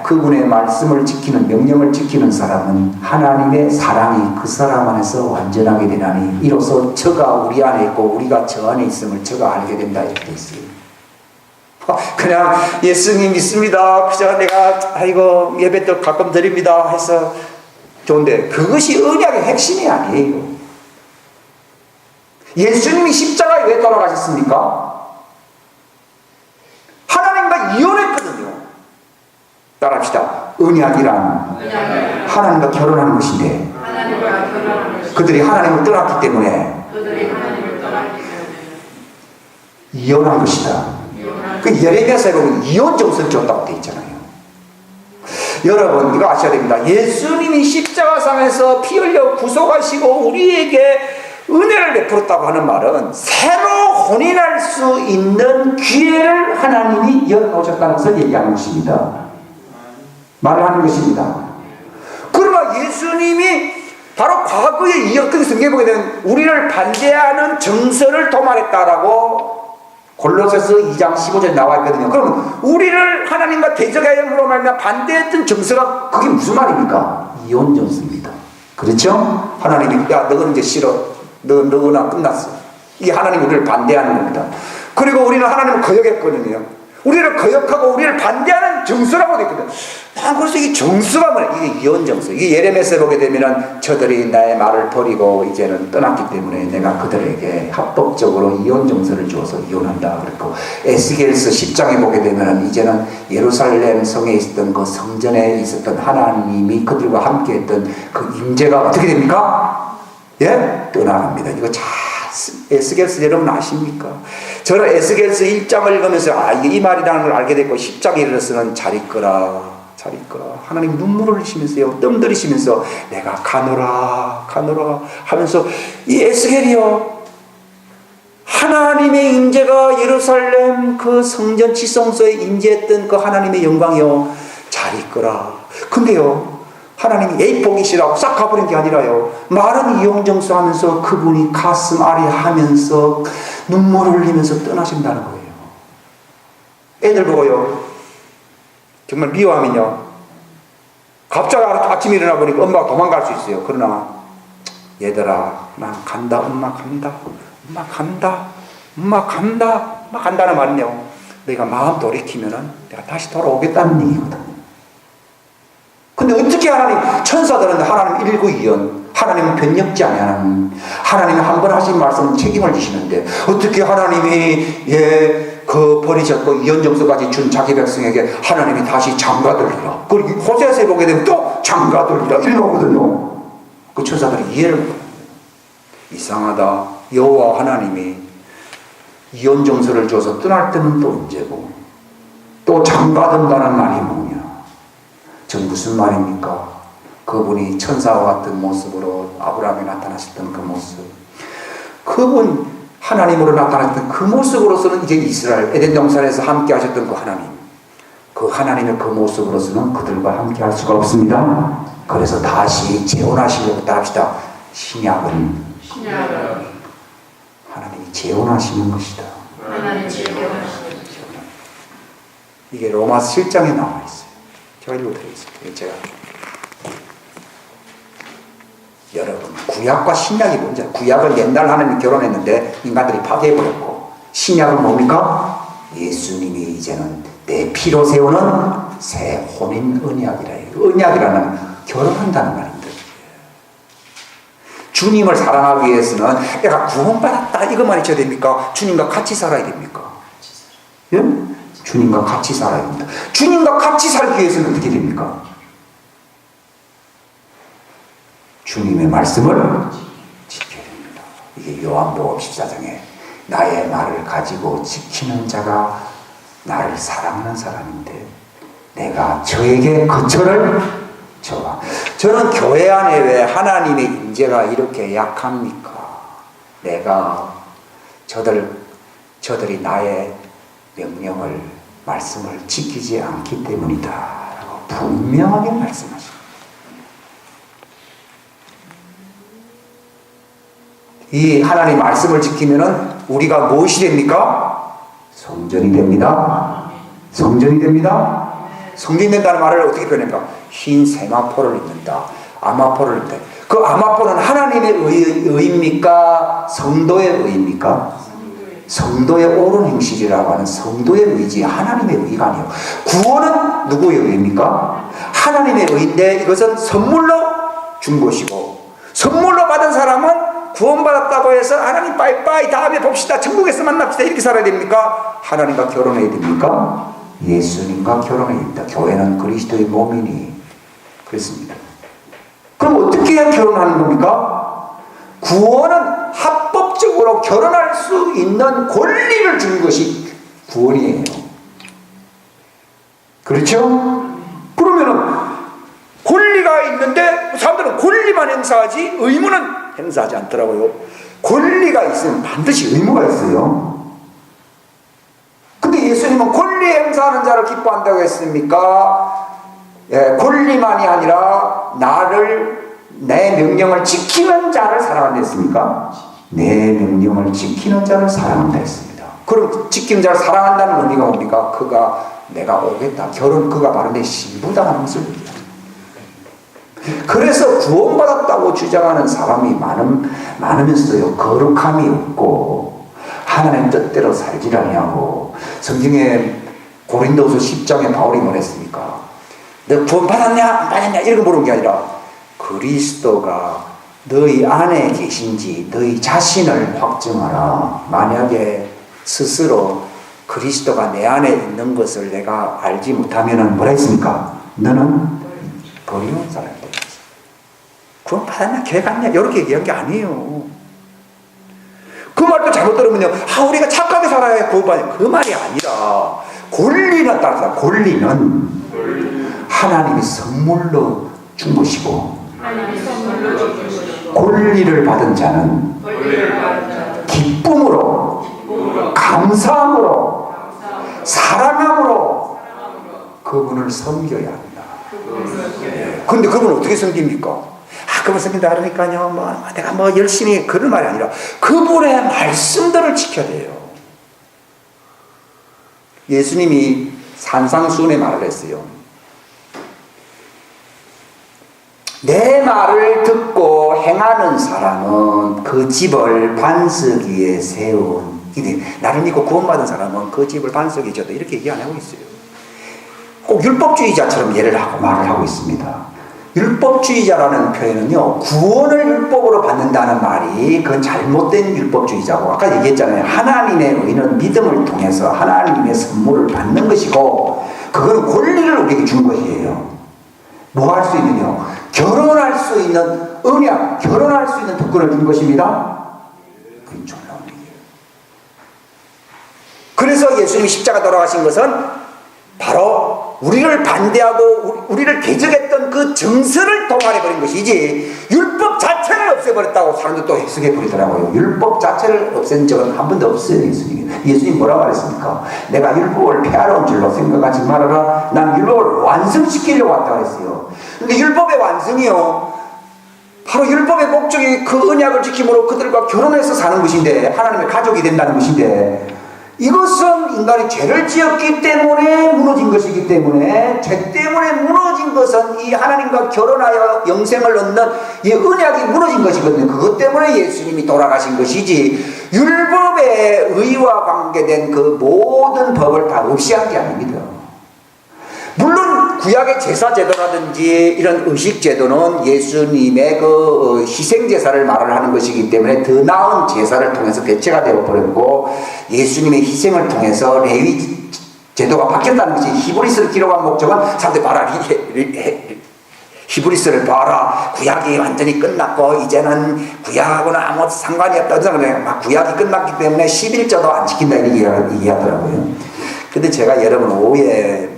그분의 말씀을 지키는, 명령을 지키는 사람은 하나님의 사랑이 그 사람 안에서 완전하게 되나니 이로써 저가 우리 안에 있고 우리가 저 안에 있음을 저가 알게 된다 이렇게 돼 있어요. 그냥 예수님 믿습니다, 그저 내가 아이고 예배도 가끔 드립니다 해서 좋은데 그것이 언약의 핵심이 아니에요. 예수님이 십자가에 왜 돌아가셨습니까? 하나님과 이혼했거든요. 따라합시다. 언약이란 하나님과 결혼하는 것인데 그들이 하나님을 떠났기 때문에 이혼한 것이다. 그 예레미야서에 보면 이혼 정서를 줬다고 되어 있잖아요. 여러분 이거 아셔야 됩니다. 예수님이 십자가상에서 피 흘려 구속하시고 우리에게 은혜를 베풀었다고 하는 말은 새로 혼인할 수 있는 기회를 하나님이 열어놓으셨다는 것을 얘기하는 것입니다. 말을 하는 것입니다. 그러나 예수님이 바로 과거에 이어서 성경에 보게 되면 우리를 반대하는 정서를 도말했다라고 골로새서 2장 15절에 나와 있거든요. 그러면 우리를 하나님과 대적하여으로 말미암아 반대했던 정서가 그게 무슨 말입니까? 이혼 정서입니다. 그렇죠? 하나님이 야 너는 이제 싫어, 너나 끝났어. 이게 하나님 우리를 반대하는 겁니다. 그리고 우리는 하나님을 거역했거든요. 우리를 거역하고 우리를 반대하는 정서라고 되어 있거든요. 그래서 이 정서가 뭐냐? 이게 이혼 정서. 이게 예레미야서에 보게 되면은 저들이 나의 말을 버리고 이제는 떠났기 때문에 내가 그들에게 합법적으로 이혼 정서를 주어서 이혼한다. 그랬고 에스겔서 10장에 보게 되면은 이제는 예루살렘 성에 있었던 그 성전에 있었던 하나님이 그들과 함께했던 그 임재가 어떻게 됩니까? 예? 떠나갑니다. 이거 잘 에스겔서 여러분 아십니까? 저는 에스겔서 1장을 읽으면서 이 말이라는 걸 알게 됐고 10장에 이르러서는 잘 있거라 하나님 눈물을 흘리시면서요 뜸 들이시면서 내가 가노라 하면서 이 에스겔이요 하나님의 임재가 예루살렘 그 성전 지성소에 임재했던 그 하나님의 영광이요 잘 있거라. 근데요 하나님이 에이 보기 싫어하고 싹 가버린 게 아니라요 말은 이용정수 하면서 그분이 가슴 아리하면서 눈물을 흘리면서 떠나신다는 거예요. 애들 보고요 정말 미워하면요 갑자기 아침에 일어나 보니까 엄마가 도망갈 수 있어요. 그러나 얘들아 난 간다, 엄마 간다는 말은요 내가 마음 돌이키면은 내가 다시 돌아오겠다는 얘기거든. 근데 어떻게 하나님, 천사들은 하나님 일구이연, 하나님은 변역지 아니하는 하나님은 한 번 하신 말씀은 책임을 지시는데 어떻게 하나님이 버리셨고 이혼정서까지 준 자기 백성에게 하나님이 다시 장가들리라. 그리고 호세아서에 보게 되면 또 장가들리라 이러거든요. 그 천사들이 이해를 못해요. 이상하다. 여호와 하나님이 이혼정서를 줘서 떠날 때는 또 언제고 또 장가든다는 말이 뭐냐. 전 무슨 말입니까? 그분이 천사와 같은 모습으로 아브라함에 나타나셨던 그 모습, 그분 하나님으로 나타났던 그 모습으로서는 이제 이스라엘 에덴 동산에서 함께 하셨던 그 하나님의 그 모습으로서는 그들과 함께 할 수가 없습니다. 그래서 다시 재혼하시려고 합시다. 신약은 하나님이 재혼하시는 것이다. 이게 로마서 7장에 나와 있어요. 제가 읽어드리겠습니다. 제가 여러분 구약과 신약이 뭔지 구약은 옛날 하나님이 결혼했는데 인간들이 파괴해버렸고 신약은 뭡니까? 예수님이 이제는 내 피로 세우는 새 혼인 언약이라 해요. 언약이라는 결혼한다는 말입니다. 주님을 사랑하기 위해서는 내가 구원받았다 이것만 해줘야 됩니까? 주님과 같이 살아야 됩니까? 예? 주님과 같이 살아야 됩니다. 주님과 같이 살기 위해서는 어떻게 됩니까? 주님의 말씀을 지켜야 됩니다. 이게 요한복음 14장에 나의 말을 가지고 지키는 자가 나를 사랑하는 사람인데 내가 저에게 거처를 줘라. 저는 교회 안에 왜 하나님의 임재가 이렇게 약합니까? 내가 저들이 나의 명령을 말씀을 지키지 않기 때문이다 라고 분명하게 말씀하십니다. 이 하나님 말씀을 지키면은 우리가 무엇이 됩니까? 성전이 됩니다. 성전이 됩니다. 성립된다는 말을 어떻게 표현합니까? 흰 세마포를 입는다. 아마포를 입는다. 그 아마포는 하나님의 의입니까? 성도의 의입니까? 성도의 옳은 행실이라고 하는 성도의 의지, 하나님의 의가 아니에요. 구원은 누구의 의입니까? 하나님의 의인데 이것은 선물로 준 것이고, 선물로 받은 사람은 구원받았다고 해서 하나님 빠이빠이 다음에 봅시다, 천국에서 만납시다 이렇게 살아야 됩니까? 하나님과 결혼해야 됩니까? 예수님과 결혼해야 됩니다. 교회는 그리스도의 몸이니 그렇습니다. 그럼 어떻게 해야 결혼하는 겁니까? 구원은 합법적으로 결혼할 수 있는 권리를 준 것이 구원이에요. 그렇죠? 그러면은 권리가 있는데 사람들은 권리만 행사하지 의무는 행사하지 않더라고요. 권리가 있으면 반드시 의무가 있어요. 근데 예수님은 권리 행사하는 자를 기뻐한다고 했습니까? 예, 권리만이 아니라 내 명령을 지키는 자를 사랑한다 했습니까? 내 명령을 지키는 자를 사랑한다 했습니다. 그럼 지키는 자를 사랑한다는 의미가 뭡니까? 그가 내가 오겠다. 그가 바로 내 신부다 하는 것을 얘기합니다. 그래서 구원받았다고 주장하는 사람이 많으면서도요, 거룩함이 없고 하나님 뜻대로 살지 아니하고, 성경에 고린도서 10장에 바울이 뭐랬습니까? 너 구원받았냐 안 받았냐 이렇게 물은 게 아니라 그리스도가 너희 안에 계신지 너희 자신을 확증하라. 만약에 스스로 그리스도가 내 안에 있는 것을 내가 알지 못하면 뭐라 했습니까? 너는 버리는 사람이다. 구원받았냐 교회 갔냐 이렇게 얘기한 게 아니에요. 그 말도 잘못 들으면요, 우리가 착하게 살아야 구원받냐, 그 말이 아니라 권리는 따라서 권리는 하나님이 선물로 준 것이고, 권리를 받은 자는 기쁨으로, 감사함으로, 사랑함으로 그분을 섬겨야 합니다. 그런데 그분을 어떻게 섬깁니까? 그분 섬긴다 그러니까요, 내가 열심히, 그런 말이 아니라 그분의 말씀들을 지켜야 돼요. 예수님이 산상수훈의 말을 했어요. 내 말을 듣고 행하는 사람은 그 집을 반석 위에 세운, 나를 믿고 구원받은 사람은 그 집을 반석 위에 졌다 이렇게 얘기 안 하고 있어요. 꼭 율법주의자처럼 예를 하고 말을 하고 있습니다. 율법주의자라는 표현은요, 구원을 율법으로 받는다는 말이 그건 잘못된 율법주의자고, 아까 얘기했잖아요. 하나님의 의는 믿음을 통해서 하나님의 선물을 받는 것이고, 그건 권리를 우리에게 준 것이에요. 뭐 할 수 있느냐? 결혼할 수 있는 언약, 결혼할 수 있는 특권을 준 것입니다. 그게 놀라운 얘기예요. 그래서 예수님이 십자가 돌아가신 것은 바로 우리를 반대하고 우리를 대적했던 그 정서를 동원해버린 것이지, 율법 자체를 없애버렸다고 사람들 또 해석해버리더라고요. 율법 자체를 없앤 적은 한 번도 없어요. 예수님 뭐라고 말했습니까? 내가 율법을 폐하러 온 줄로 생각하지 말아라. 난 율법을 완성시키려고 왔다고 했어요. 근데 율법의 완성이요, 바로 율법의 목적이 그 언약을 지킴으로 그들과 결혼해서 사는 것인데, 하나님의 가족이 된다는 것인데, 이것은 인간이 죄를 지었기 때문에 무너진 것이기 때문에, 죄 때문에 무너진 것은 이 하나님과 결혼하여 영생을 얻는 이 언약이 무너진 것이거든요. 그것 때문에 예수님이 돌아가신 것이지, 율법의 의와 관계된 그 모든 법을 다 없이 한 게 아닙니다. 물론 구약의 제사제도라든지 이런 의식제도는 예수님의 그 희생제사를 말을 하는 것이기 때문에 더 나은 제사를 통해서 대체가 되어버렸고, 예수님의 희생을 통해서 레위 제도가 바뀌었다는 것이, 히브리서를 기록한 목적은 사람들 봐라, 히브리서를 봐라, 구약이 완전히 끝났고 이제는 구약하고는 아무 상관이 없다, 막 구약이 끝났기 때문에 11조도 안 지킨다 이렇게 얘기하더라고요. 근데 제가 여러분 오후에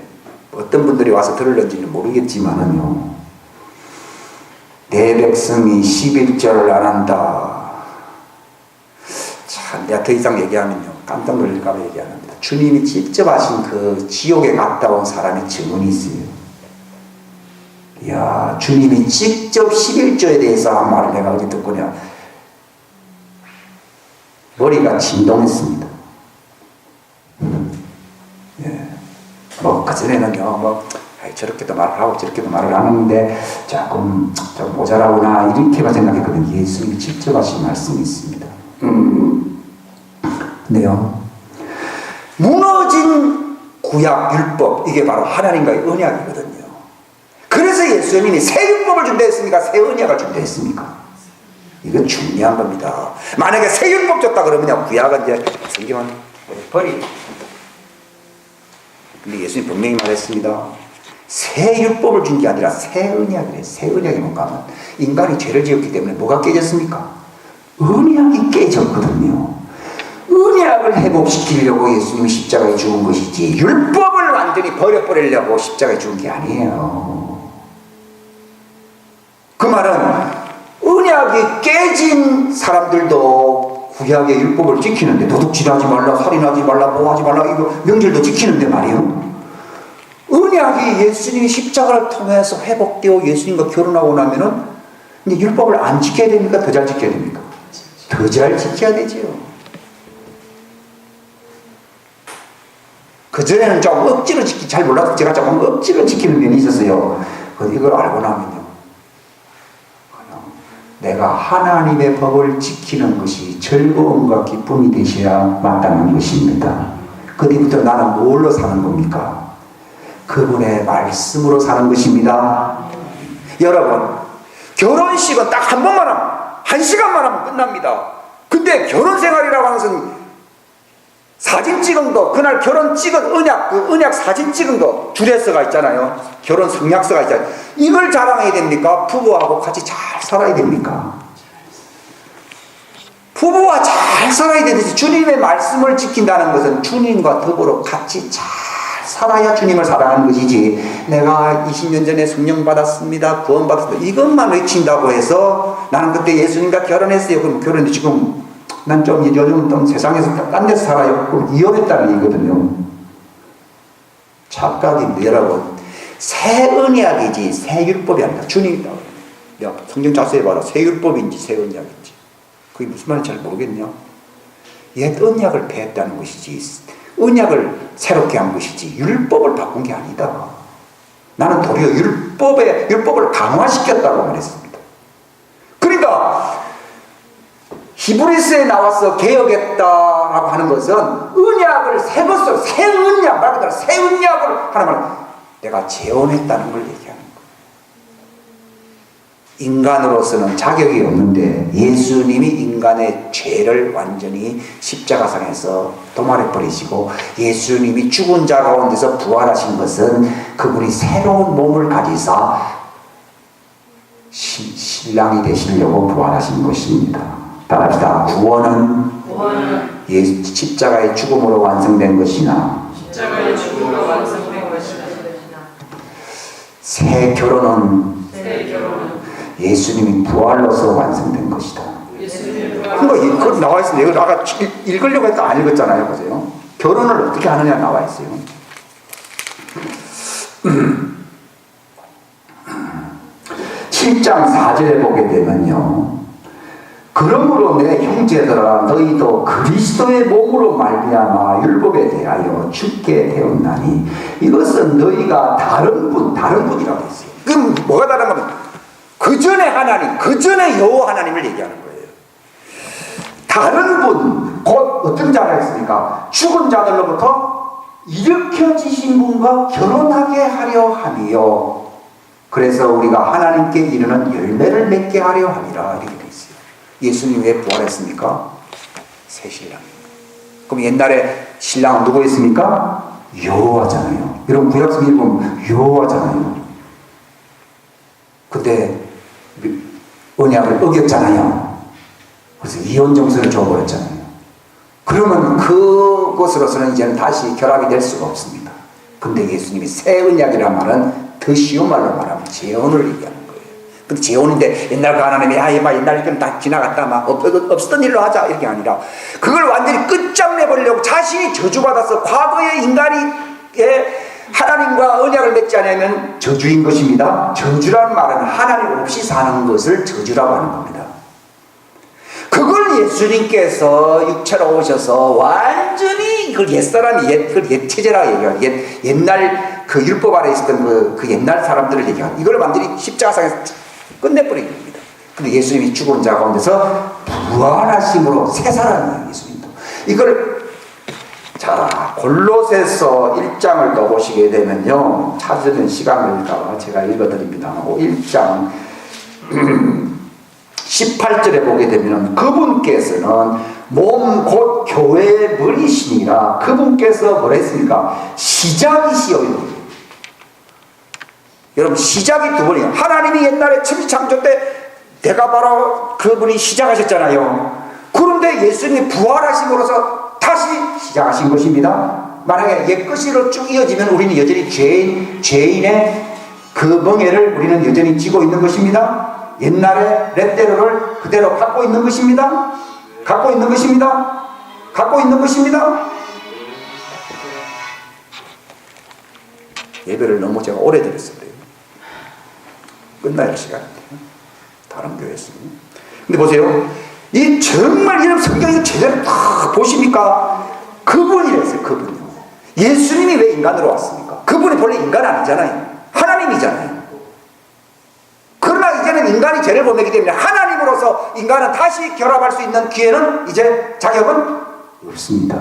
어떤 분들이 와서 들을는지는 모르겠지만은요, 내 백성이 11절을 안 한다. 참, 내가 더 이상 얘기하면요, 깜짝 놀랄까봐 얘기 안 합니다. 주님이 직접 하신 그 지옥에 갔다 온 사람의 증언이 있어요. 이야, 주님이 직접 11조에 대해서 한 말을 내가 어디 듣고냐, 머리가 진동했습니다. 그전에는요, 저렇게도 말을 하고 저렇게도 말을 하는데 조금 좀 모자라구나 이렇게만 생각했거든요. 예수님이 직접 하신 말씀이 있습니다. 근데요, 무너진 구약 율법, 이게 바로 하나님과의 언약이거든요. 그래서 예수님이 새 율법을 준다 했습니까? 새 언약을 준다 했습니까? 이건 중요한 겁니다. 만약에 새 율법 줬다 그러면 구약은 이제 성경은 버리. 근데 예수님 분명히 말했습니다. 새 율법을 준 게 아니라 새 언약이래. 새 언약이 뭔가 하면 인간이 죄를 지었기 때문에 뭐가 깨졌습니까? 언약이 깨졌거든요. 언약을 회복시키려고 예수님이 십자가에 죽은 것이지 율법을 완전히 버려버리려고 십자가에 죽은 게 아니에요. 그 말은 언약이 깨진 사람들도 구약의 율법을 지키는데 도둑질하지 말라, 살인하지 말라, 뭐하지 말라 이거 명절도 지키는데 말이에요. 언약이 예수님이 십자가를 통해서 회복되어 예수님과 결혼하고 나면은 이제 율법을 안 지켜야 됩니까? 더 잘 지켜야 됩니까? 더 잘 지켜야 되지요. 그전에는 좀 억지로 지키기 잘 몰라서 제가 조금 억지로 지키는 면이 있었어요. 이걸 알고 나면요, 내가 하나님의 법을 지키는 것이 즐거움과 기쁨이 되셔야 마땅한 것입니다. 그 뒤부터 나는 뭘로 사는 겁니까? 그분의 말씀으로 사는 것입니다. 여러분, 결혼식은 딱 한 번만 하면, 1시간만 하면 끝납니다. 근데 결혼 생활이라고 하는 것은 사진 찍은 거, 그날 결혼 찍은 언약, 그 언약 사진 찍은 거, 주례서가 있잖아요. 결혼 성약서가 있잖아요. 이걸 자랑해야 됩니까? 부부하고 같이 잘 살아야 됩니까? 부부와 잘 살아야 되듯이 주님의 말씀을 지킨다는 것은 주님과 더불어 같이 잘 살아야 주님을 사랑하는 것이지, 내가 20년 전에 성령 받았습니다, 구원 받았습니다, 이것만 외친다고 해서 나는 그때 예수님과 결혼했어요. 그럼 결혼했는데 지금 난 좀 요즘 좀 세상에서 딴 데서 살아요. 그럼 위험했다는 얘기거든요. 착각입니다. 여러분, 새 언약이지 새 율법이 아니다. 주님이 나와요. 야, 성경 자세히 봐라. 새 율법인지 새 언약인지. 그게 무슨 말인지 잘 모르겠냐? 옛 언약을 폐했다는 것이지, 언약을 새롭게 한 것이지 율법을 바꾼 게 아니다. 나는 도리어 율법을 강화시켰다고 말했습니다. 그러니까 히브리서에 나와서 개혁했다라고 하는 것은 언약을 새 것으로, 새 언약, 말 그대로 새 언약을 하나만 내가 재혼했다는 걸 얘기하는 거예요. 인간으로서는 자격이 없는데 예수님이 인간의 죄를 완전히 십자가상에서 도말해 버리시고 예수님이 죽은 자 가운데서 부활하신 것은 그분이 새로운 몸을 가지사 신랑이 되시려고 부활하신 것입니다. 따라합시다. 구원은 십자가의 죽음으로 완성된 것이나 새 결혼은 예수님이 부활로서 완성된 것이다. 그거 나와 있습니다. 이거 아까 읽으려고 했다 안 읽었잖아요. 보세요. 결혼을 어떻게 하느냐 나와 있어요. 7장 4절에 보게 되면요, 그러므로 내 형제들아 너희도 그리스도의 몸으로 말미암아 율법에 대하여 죽게 되었나니 이것은 너희가 다른 분이라고 했어요. 그럼 뭐가 다른 거면 그 전에 하나님, 그 전에 여호와 하나님을 얘기하는 거예요. 다른 분, 곧 어떤 자가 있습니까? 죽은 자들로부터 일으켜지신 분과 결혼하게 하려 함이요, 그래서 우리가 하나님께 이르는 열매를 맺게 하려 함이라. 이렇게 되어 있어요. 예수님 왜 부활했습니까? 새 신랑. 그럼 옛날에 신랑은 누구였습니까? 여호와잖아요. 여러분 구약성경 보면 여호와잖아요. 근데 언약을 어겼잖아요. 그래서 이혼 정서를 줘버렸잖아요. 그러면 그것으로서는 이제는 다시 결합이 될 수가 없습니다. 근데 예수님이 새 언약이란 말은 더 쉬운 말로 말하면 재혼을 얘기하는 거예요. 근데 재혼인데 옛날과 하나님이 옛날 일은 다 지나갔다 막 없었던 일로 하자 이렇게 아니라 그걸 완전히 끝장내버리려고 자신이 저주받아서 과거의 인간이 하나님과 언약을 맺지 않으면 저주인 것입니다. 저주란 말은 하나님 없이 사는 것을 저주라고 하는 겁니다. 그걸 예수님께서 육체로 오셔서 완전히 그걸 옛사람이 옛 체제라 얘기해요. 옛날 그 율법 아래 있었던 그 옛날 사람들을 얘기하는, 이걸 완전히 십자가상에서 끝내버린 겁니다. 근데 예수님이 죽은 자 가운데서 부활하심으로 새 사람이에요, 예수님도. 이걸, 자, 골로새서 1장을 또 보시게 되면요, 찾으면 시간 걸릴까 제가 읽어드립니다. 1장 18절에 보게 되면, 그분께서는 몸 곧 교회의 머리시니라. 그분께서 뭐라 했습니까? 시작이시여. 여러분, 시작이 두 번이에요. 하나님이 옛날에 천지창조 때 내가 바로 그분이 시작하셨잖아요. 그런데 예수님이 부활하심으로써 다시 시작하신 것입니다. 만약에 옛것으로 쭉 이어지면 우리는 여전히 죄인의 그 멍에를 우리는 여전히 쥐고 있는 것입니다. 옛날의 레테로를 그대로 갖고 있는 것입니다. 갖고 있는 것입니다. 갖고 있는 것입니다. 예배를 너무 제가 오래 드렸어요. 끝나야 할 시간인데 다른 교회였습니다. 근데 보세요, 이 정말 이런 성경이 제대로 다 보십니까? 그분이랬어요. 그분이요. 예수님이 왜 인간으로 왔습니까? 그분이 본래 인간 아니잖아요. 하나님이잖아요. 그러나 이제는 인간이 죄를 범했기 때문에 하나님으로서 인간은 다시 결합할 수 있는 기회는, 이제 자격은 없습니다.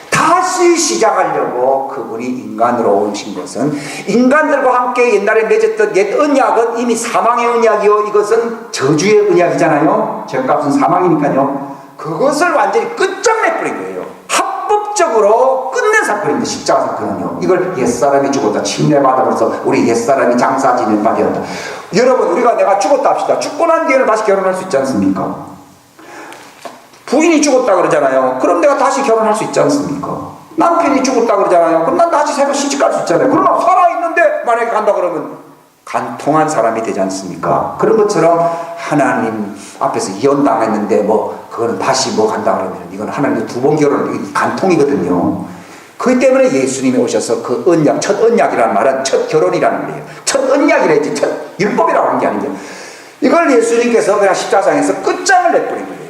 다시 시작하려고 그분이 인간으로 오신 것은, 인간들과 함께 옛날에 맺었던 옛 언약은 이미 사망의 언약이요, 이것은 저주의 언약이잖아요. 죄값은 사망이니까요. 그것을 완전히 끝장내버린 거예요. 합법적으로 끝낸 사건입니다. 십자가 사건은요. 이걸 옛사람이 죽었다, 침례받아버려서 우리 옛사람이 장사 지낸 바 되었다. 여러분, 우리가 내가 죽었다 합시다. 죽고 난 뒤에는 다시 결혼할 수 있지 않습니까? 부인이 죽었다 그러잖아요. 그럼 내가 다시 결혼할 수 있지 않습니까? 남편이 죽었다 그러잖아요. 그럼 난 다시 새로 시집갈 수 있잖아요. 그러나 살아있는데 만약에 간다 그러면 간통한 사람이 되지 않습니까? 그런 것처럼 하나님 앞에서 이혼당했는데 그거는 다시 간다 그러면 이건 하나님도 두 번 결혼, 간통이거든요. 그렇기 때문에 예수님이 오셔서 그 언약, 첫 언약이라는 말은 첫 결혼이라는 거예요. 첫 언약이라 했지, 첫 율법이라고 하는 게 아니죠. 이걸 예수님께서 그냥 십자가상에서 끝장을 내버린 거예요.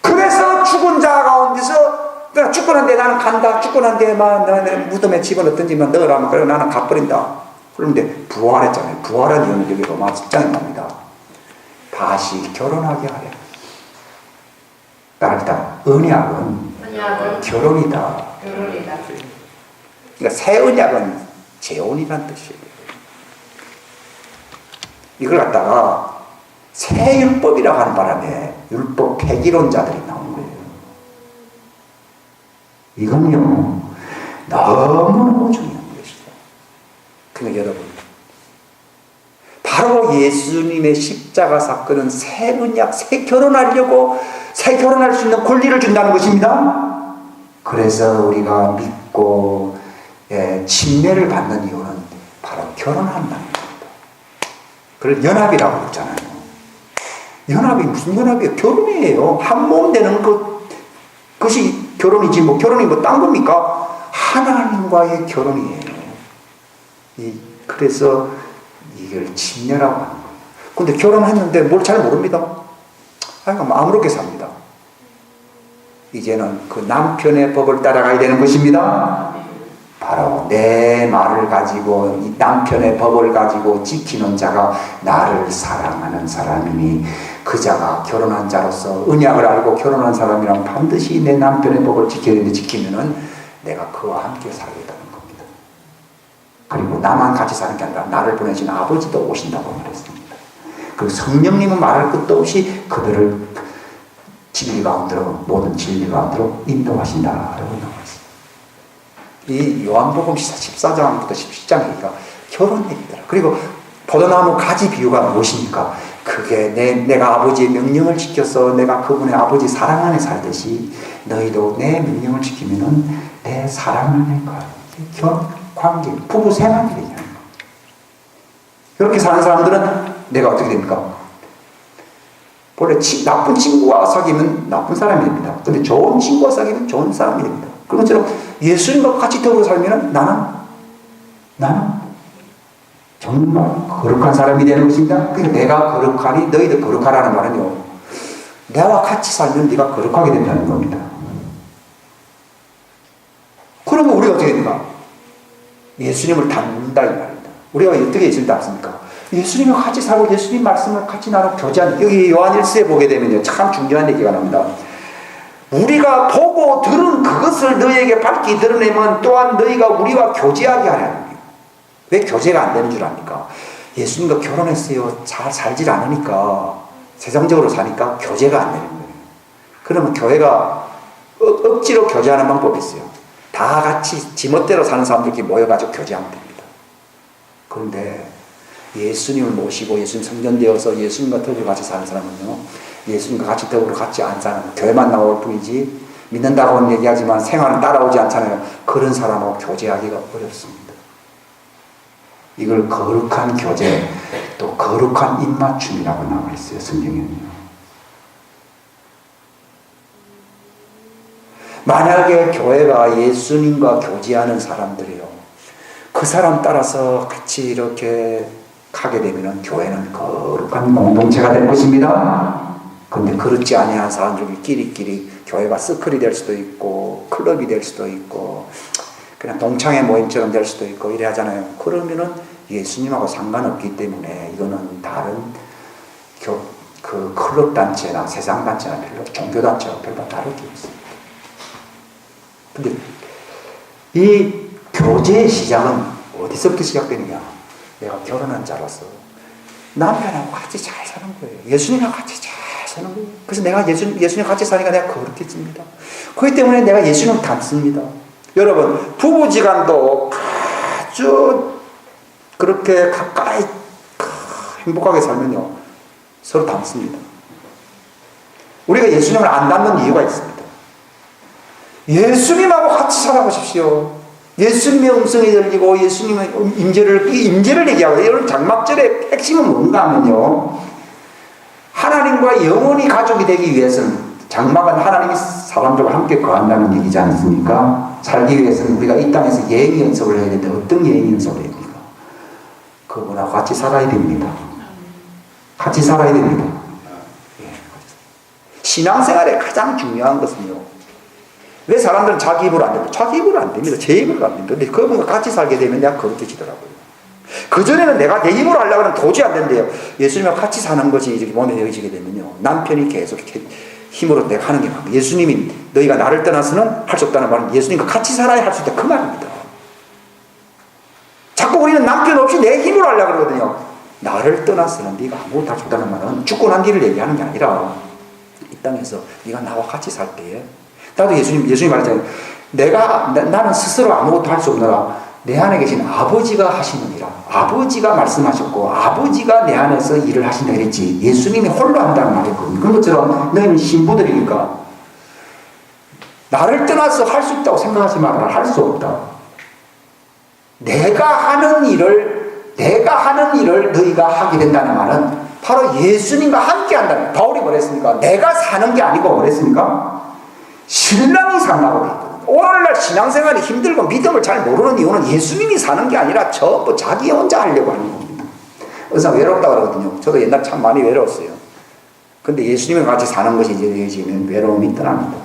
그래서 죽은 자 가운데서, 그러니까 죽고 난 뒤에 나는 간다, 죽고 난 뒤에만 나는 무덤에 집어넣든지만 넣으라면 그래 나는 가버린다. 그런데 부활했잖아요. 부활한 이유는 여기 로마 10장에 나옵니다. 다시 결혼하게 하래. 따르다. 언약은 결혼이다. 그러니까 새 언약은 재혼이란 뜻이에요. 이걸 갖다가 새 율법이라고 하는 바람에 율법 폐기론자들이 나오는 거예요. 이건요, 너무너무 중요한 것이죠. 그러니까 여러분, 바로 예수님의 십자가 사건은 새 언약, 새 결혼하려고, 새 결혼할 수 있는 권리를 준다는 것입니다. 그래서 우리가 믿고 침례를 받는 이유는 바로 결혼한다는 겁니다. 그걸 연합이라고 했잖아요. 연합이 무슨 연합이에요? 결혼이에요. 한 몸 되는 그것이 결혼이지, 결혼이 딴 겁니까? 하나님과의 결혼이에요. 그래서 이걸 침례라고 하는 거예요. 근데 결혼했는데 뭘 잘 모릅니다. 아무렇게 삽니다. 이제는 그 남편의 법을 따라가야 되는 것입니다. 바로 내 말을 가지고, 이 남편의 법을 가지고 지키는 자가 나를 사랑하는 사람이니, 그 자가 결혼한 자로서 언약을 알고 결혼한 사람이라면 반드시 내 남편의 법을 지켜야 되는데, 지키면은 내가 그와 함께 살겠다는 겁니다. 그리고 나만 같이 사는 게 아니라 나를 보내신 아버지도 오신다고 말했습니다. 그리고 성령님은 말할 것도 없이 그들을 진리 가운데로, 모든 진리 가운데로 인도하신다라고 나왔습니다. 이 요한복음 14장부터 17장이니까 결혼 얘기더라. 그리고 포도나무 가지 비유가 무엇입니까? 그게 내가 아버지의 명령을 지켜서 내가 그분의 아버지 사랑 안에 살듯이 너희도 내 명령을 지키면은 내 사랑 안에 결혼 관계, 부부 생활이 되냐는 거. 그렇게 사는 사람들은 내가 어떻게 됩니까? 원래 나쁜 친구와 사귀면 나쁜 사람이 됩니다. 근데 좋은 친구와 사귀면 좋은 사람이 됩니다. 그런 것처럼 예수님과 같이 더불어 살면 나는 정말 거룩한 사람이 되는 것입니다. 그래서 내가 거룩하니 너희도 거룩하라는 말은요, 내와 같이 살면 네가 거룩하게 된다는 겁니다. 그러면 우리가 어떻게 됩니까? 예수님을 닮는다 이 말입니다. 우리가 어떻게 예수님을 닮습니까? 예수님과 같이 살고 예수님 말씀을 같이 나누고 교제하는, 여기 요한 1서에 보게 되면요, 참 중요한 얘기가 나옵니다. 우리가 보고 들은 그것을 너희에게 밝히 드러내면 또한 너희가 우리와 교제하게 하라는 거예요. 왜 교제가 안 되는 줄 압니까? 예수님과 결혼했어요. 잘 살질 않으니까, 세상적으로 사니까 교제가 안 되는 거예요. 그러면 교회가 억지로 교제하는 방법이 있어요. 다 같이 지멋대로 사는 사람들끼리 모여가지고 교제하면 됩니다. 그런데 예수님을 모시고 예수님 성전되어서 예수님과 더불어 같이 사는 사람은요, 예수님과 같이 더불어 같이 안 사는, 교회만 나올 뿐이지 믿는다고는 얘기하지만 생활은 따라오지 않잖아요. 그런 사람하고 교제하기가 어렵습니다. 이걸 거룩한 교제, 또 거룩한 입맞춤이라고 나와 있어요, 성경에는요. 만약에 교회가 예수님과 교제하는 사람들이요, 그 사람 따라서 같이 이렇게 가게 되면 교회는 거룩한 공동체가 될 것입니다. 그런데 그렇지 아니한 사람들끼리 교회가 서클이 될 수도 있고 클럽이 될 수도 있고 그냥 동창회 모임처럼 될 수도 있고 이래 하잖아요. 그러면은 예수님하고 상관없기 때문에 이거는 다른 그 클럽 단체나 세상 단체나 별로, 종교 단체와 별로 다를 게 없습니다. 근데 이 교제의 시작은 어디서부터 시작되느냐? 내가 결혼한 자로서 남편하고 같이 잘 사는 거예요. 예수님하고 같이 잘 사는 거예요. 그래서 내가 예수님과 같이 사니까 내가 거룩해집니다. 그렇기 때문에 내가 예수님을 닮습니다. 여러분, 부부지간도 아주 그렇게 가까이 행복하게 살면요, 서로 닮습니다. 우리가 예수님을 안 닮는 이유가 있습니다. 예수님하고 같이 살아보십시오. 예수님의 음성이 들리고 예수님의 임재를 얘기하고, 여러분 장막절의 핵심은 뭔가 하면요, 하나님과 영원히 가족이 되기 위해서는, 장막은 하나님이 사람들과 함께 거한다는 얘기지 않습니까? 살기 위해서는 우리가 이 땅에서 예행 연습을 해야 되는데 어떤 예행 연습을 해야 됩니까? 그분하고 같이 살아야 됩니다. 같이 살아야 됩니다. 신앙생활에 가장 중요한 것은요, 왜 사람들은 자기 입으로 안 됩니까? 자기 입으로 안 됩니다. 제 입으로 안 됩니다. 근데 그분과 같이 살게 되면 내가 거룩해지더라고요. 그전에는 내가 내 입으로 하려고 하면 도저히 안 된대요. 예수님과 같이 사는 것이 이렇게 몸에 여겨지게 되면요, 남편이 계속 이렇게 힘으로 내가 하는 게 많아요. 예수님이 너희가 나를 떠나서는 할 수 없다는 말은 예수님과 같이 살아야 할 수 있다, 그 말입니다. 자꾸 우리는 남편 없이 내 힘으로 하려고 그러거든요. 나를 떠나서는 네가 아무것도 할 수 없다는 말은 죽고 난 뒤를 얘기하는 게 아니라 이 땅에서 네가 나와 같이 살 때에, 나도 예수님이 말했잖아요. 나는 스스로 아무것도 할 수 없노라. 내 안에 계신 아버지가 하시느니라. 아버지가 말씀하셨고 아버지가 내 안에서 일을 하신다 그랬지, 예수님이 홀로 한다는 말이거든요. 그런 것처럼 너희는 신부들이니까 나를 떠나서 할 수 있다고 생각하지 말아라. 할 수 없다. 내가 하는 일을 너희가 하게 된다는 말은 바로 예수님과 함께 한다는, 바울이 뭐랬습니까? 내가 사는 게 아니고 뭐랬습니까? 신랑이 산다고 돼 있거든요. 오늘날 신앙생활이 힘들고 믿음을 잘 모르는 이유는 예수님이 사는 게 아니라 전부 자기 혼자 하려고 하는 겁니다. 그래서 외롭다 그러거든요. 저도 옛날 참 많이 외로웠어요. 근데 예수님과 같이 사는 것이 이제 외로움이 떠납니다.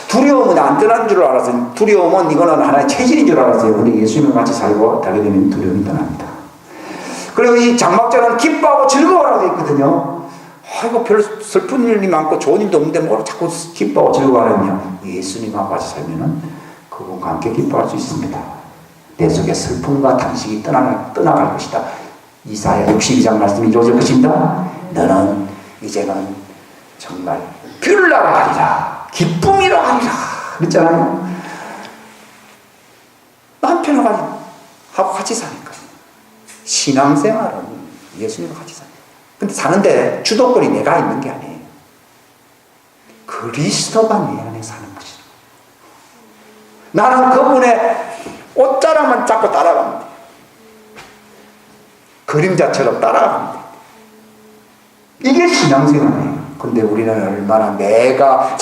두려움은 안 떠나는 줄 알았어요. 두려움은 이거는 하나의 체질인 줄 알았어요. 근데 예수님과 같이 살고 하게 되면 두려움이 떠납니다. 그리고 이 장막절은 기뻐하고 즐거워라고 되어 있거든요. 아이고, 별 슬픈 일이 많고 좋은 일도 없는데 뭘 자꾸 기뻐하고 즐거워하느냐. 예수님과 같이 살면은 그분과 함께 기뻐할 수 있습니다. 내 속에 슬픔과 탄식이 떠나갈 것이다. 이사야 62장 말씀이 이루어질 것입니다. 너는 이제는 정말 뷰라고 하리라, 기쁨이라고 하리라 그랬잖아요. 남편하고 같이 사니까. 신앙생활은 예수님과 같이 사니까. 근데 사는데 주도권이 내가 있는 게 아니에요. 그리스도가 내 안에 사는 것이죠. 나는 그분의 옷자락만 잡고 따라가면 돼. 그림자처럼 따라가면 돼. 이게 신앙생활이에요. 근데 우리는 얼마나 내가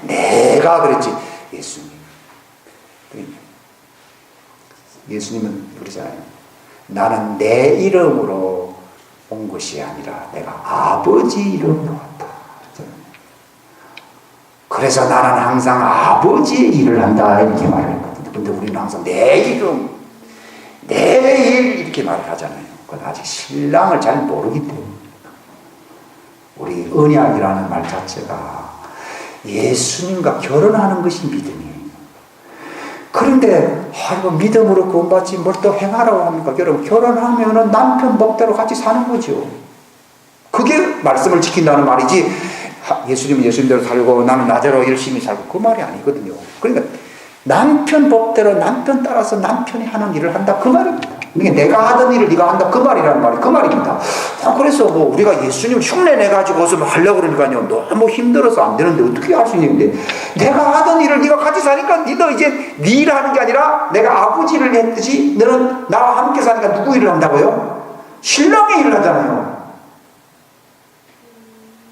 그랬지. 예수님은 그러잖아요. 나는 내 이름으로 온 것이 아니라 내가 아버지 이름으로 왔다. 그래서 나는 항상 아버지의 일을 한다, 이렇게 말을 했거든요. 근데 그런데 우리는 항상 내일은 내일 이렇게 말을 하잖아요. 그건 아직 신랑을 잘 모르기 때문에. 우리 언약이라는 말 자체가 예수님과 결혼하는 것이 믿음이에요. 그런데 이거 믿음으로 구원받지 뭘 또 행하라고 합니까? 여러분, 결혼하면은 남편 법대로 같이 사는 거죠. 그게 말씀을 지킨다는 말이지, 예수님은 예수님대로 살고 나는 나대로 열심히 살고, 그 말이 아니거든요. 그러니까 남편 법대로 남편 따라서 남편이 하는 일을 한다, 그 말입니다. 그러니까 내가 하던 일을 네가 한다, 그 말이라는 말이 그 말입니다. 그래서 뭐 우리가 예수님 흉내 내가지고서 뭐 하려고 그러니까요, 너무 힘들어서 안 되는데 어떻게 할 수 있는데, 내가 하던 일을 네가 같이 사니까 너도 이제 네 일을 하는 게 아니라 내가 아버지 일을 했듯이 너는 나와 함께 사니까 누구 일을 한다고요? 신랑의 일을 하잖아요.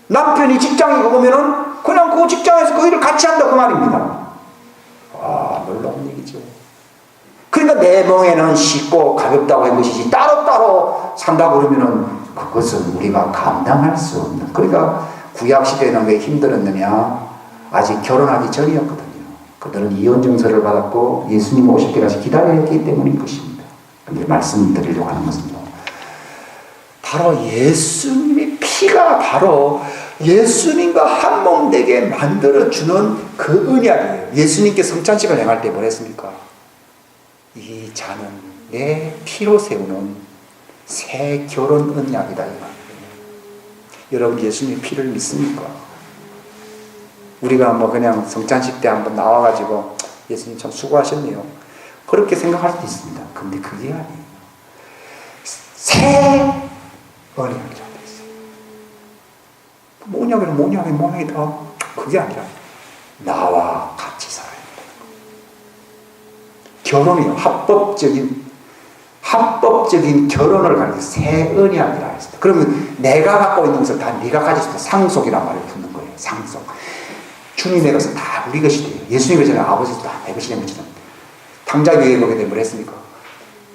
남편이 직장이고 보면은 그냥 그 직장에서 그 일을 같이 한다, 그 말입니다. 놀라운 얘기죠. 그러니까 내 멍에는 쉽고 가볍다고 한 것이지 따로따로 산다고 그러면은 그것은 우리가 감당할 수 없는. 그러니까 구약시대에는 왜 힘들었느냐? 아직 결혼하기 전이었거든요. 그들은 이혼증서를 받았고 예수님 오실 때까지 기다려야 했기 때문인 것입니다. 근데 말씀드리려고 하는 것은 바로 예수님의 피가 바로 예수님과 한 몸 되게 만들어주는 그 언약이에요. 예수님께 성찬식을 행할 때 뭐랬습니까? 이 잔은 내 피로 세우는 새 결혼 언약이다, 이 말이에요. 여러분, 예수님의 피를 믿습니까? 우리가 뭐 그냥 성찬식 때 한번 나와가지고 예수님 참 수고하셨네요, 그렇게 생각할 수도 있습니다. 근데 그게 아니에요. 새 언약이라고 했어요. 모양이다. 그게 아니라 나와 같이 살아야 된다. 결혼이요. 합법적인 결혼을 가리켜 새 언약이라 했어요. 그러면 내가 갖고 있는 것을 다 네가 가지고 있다. 상속이란 말을 붙는 거예요. 상속. 주님의 것은 다 우리 것이 돼요. 예수님의 것은 아버지도 다 내 것이 되는 것처럼. 당자 위에 보게 되면 뭐랬습니까?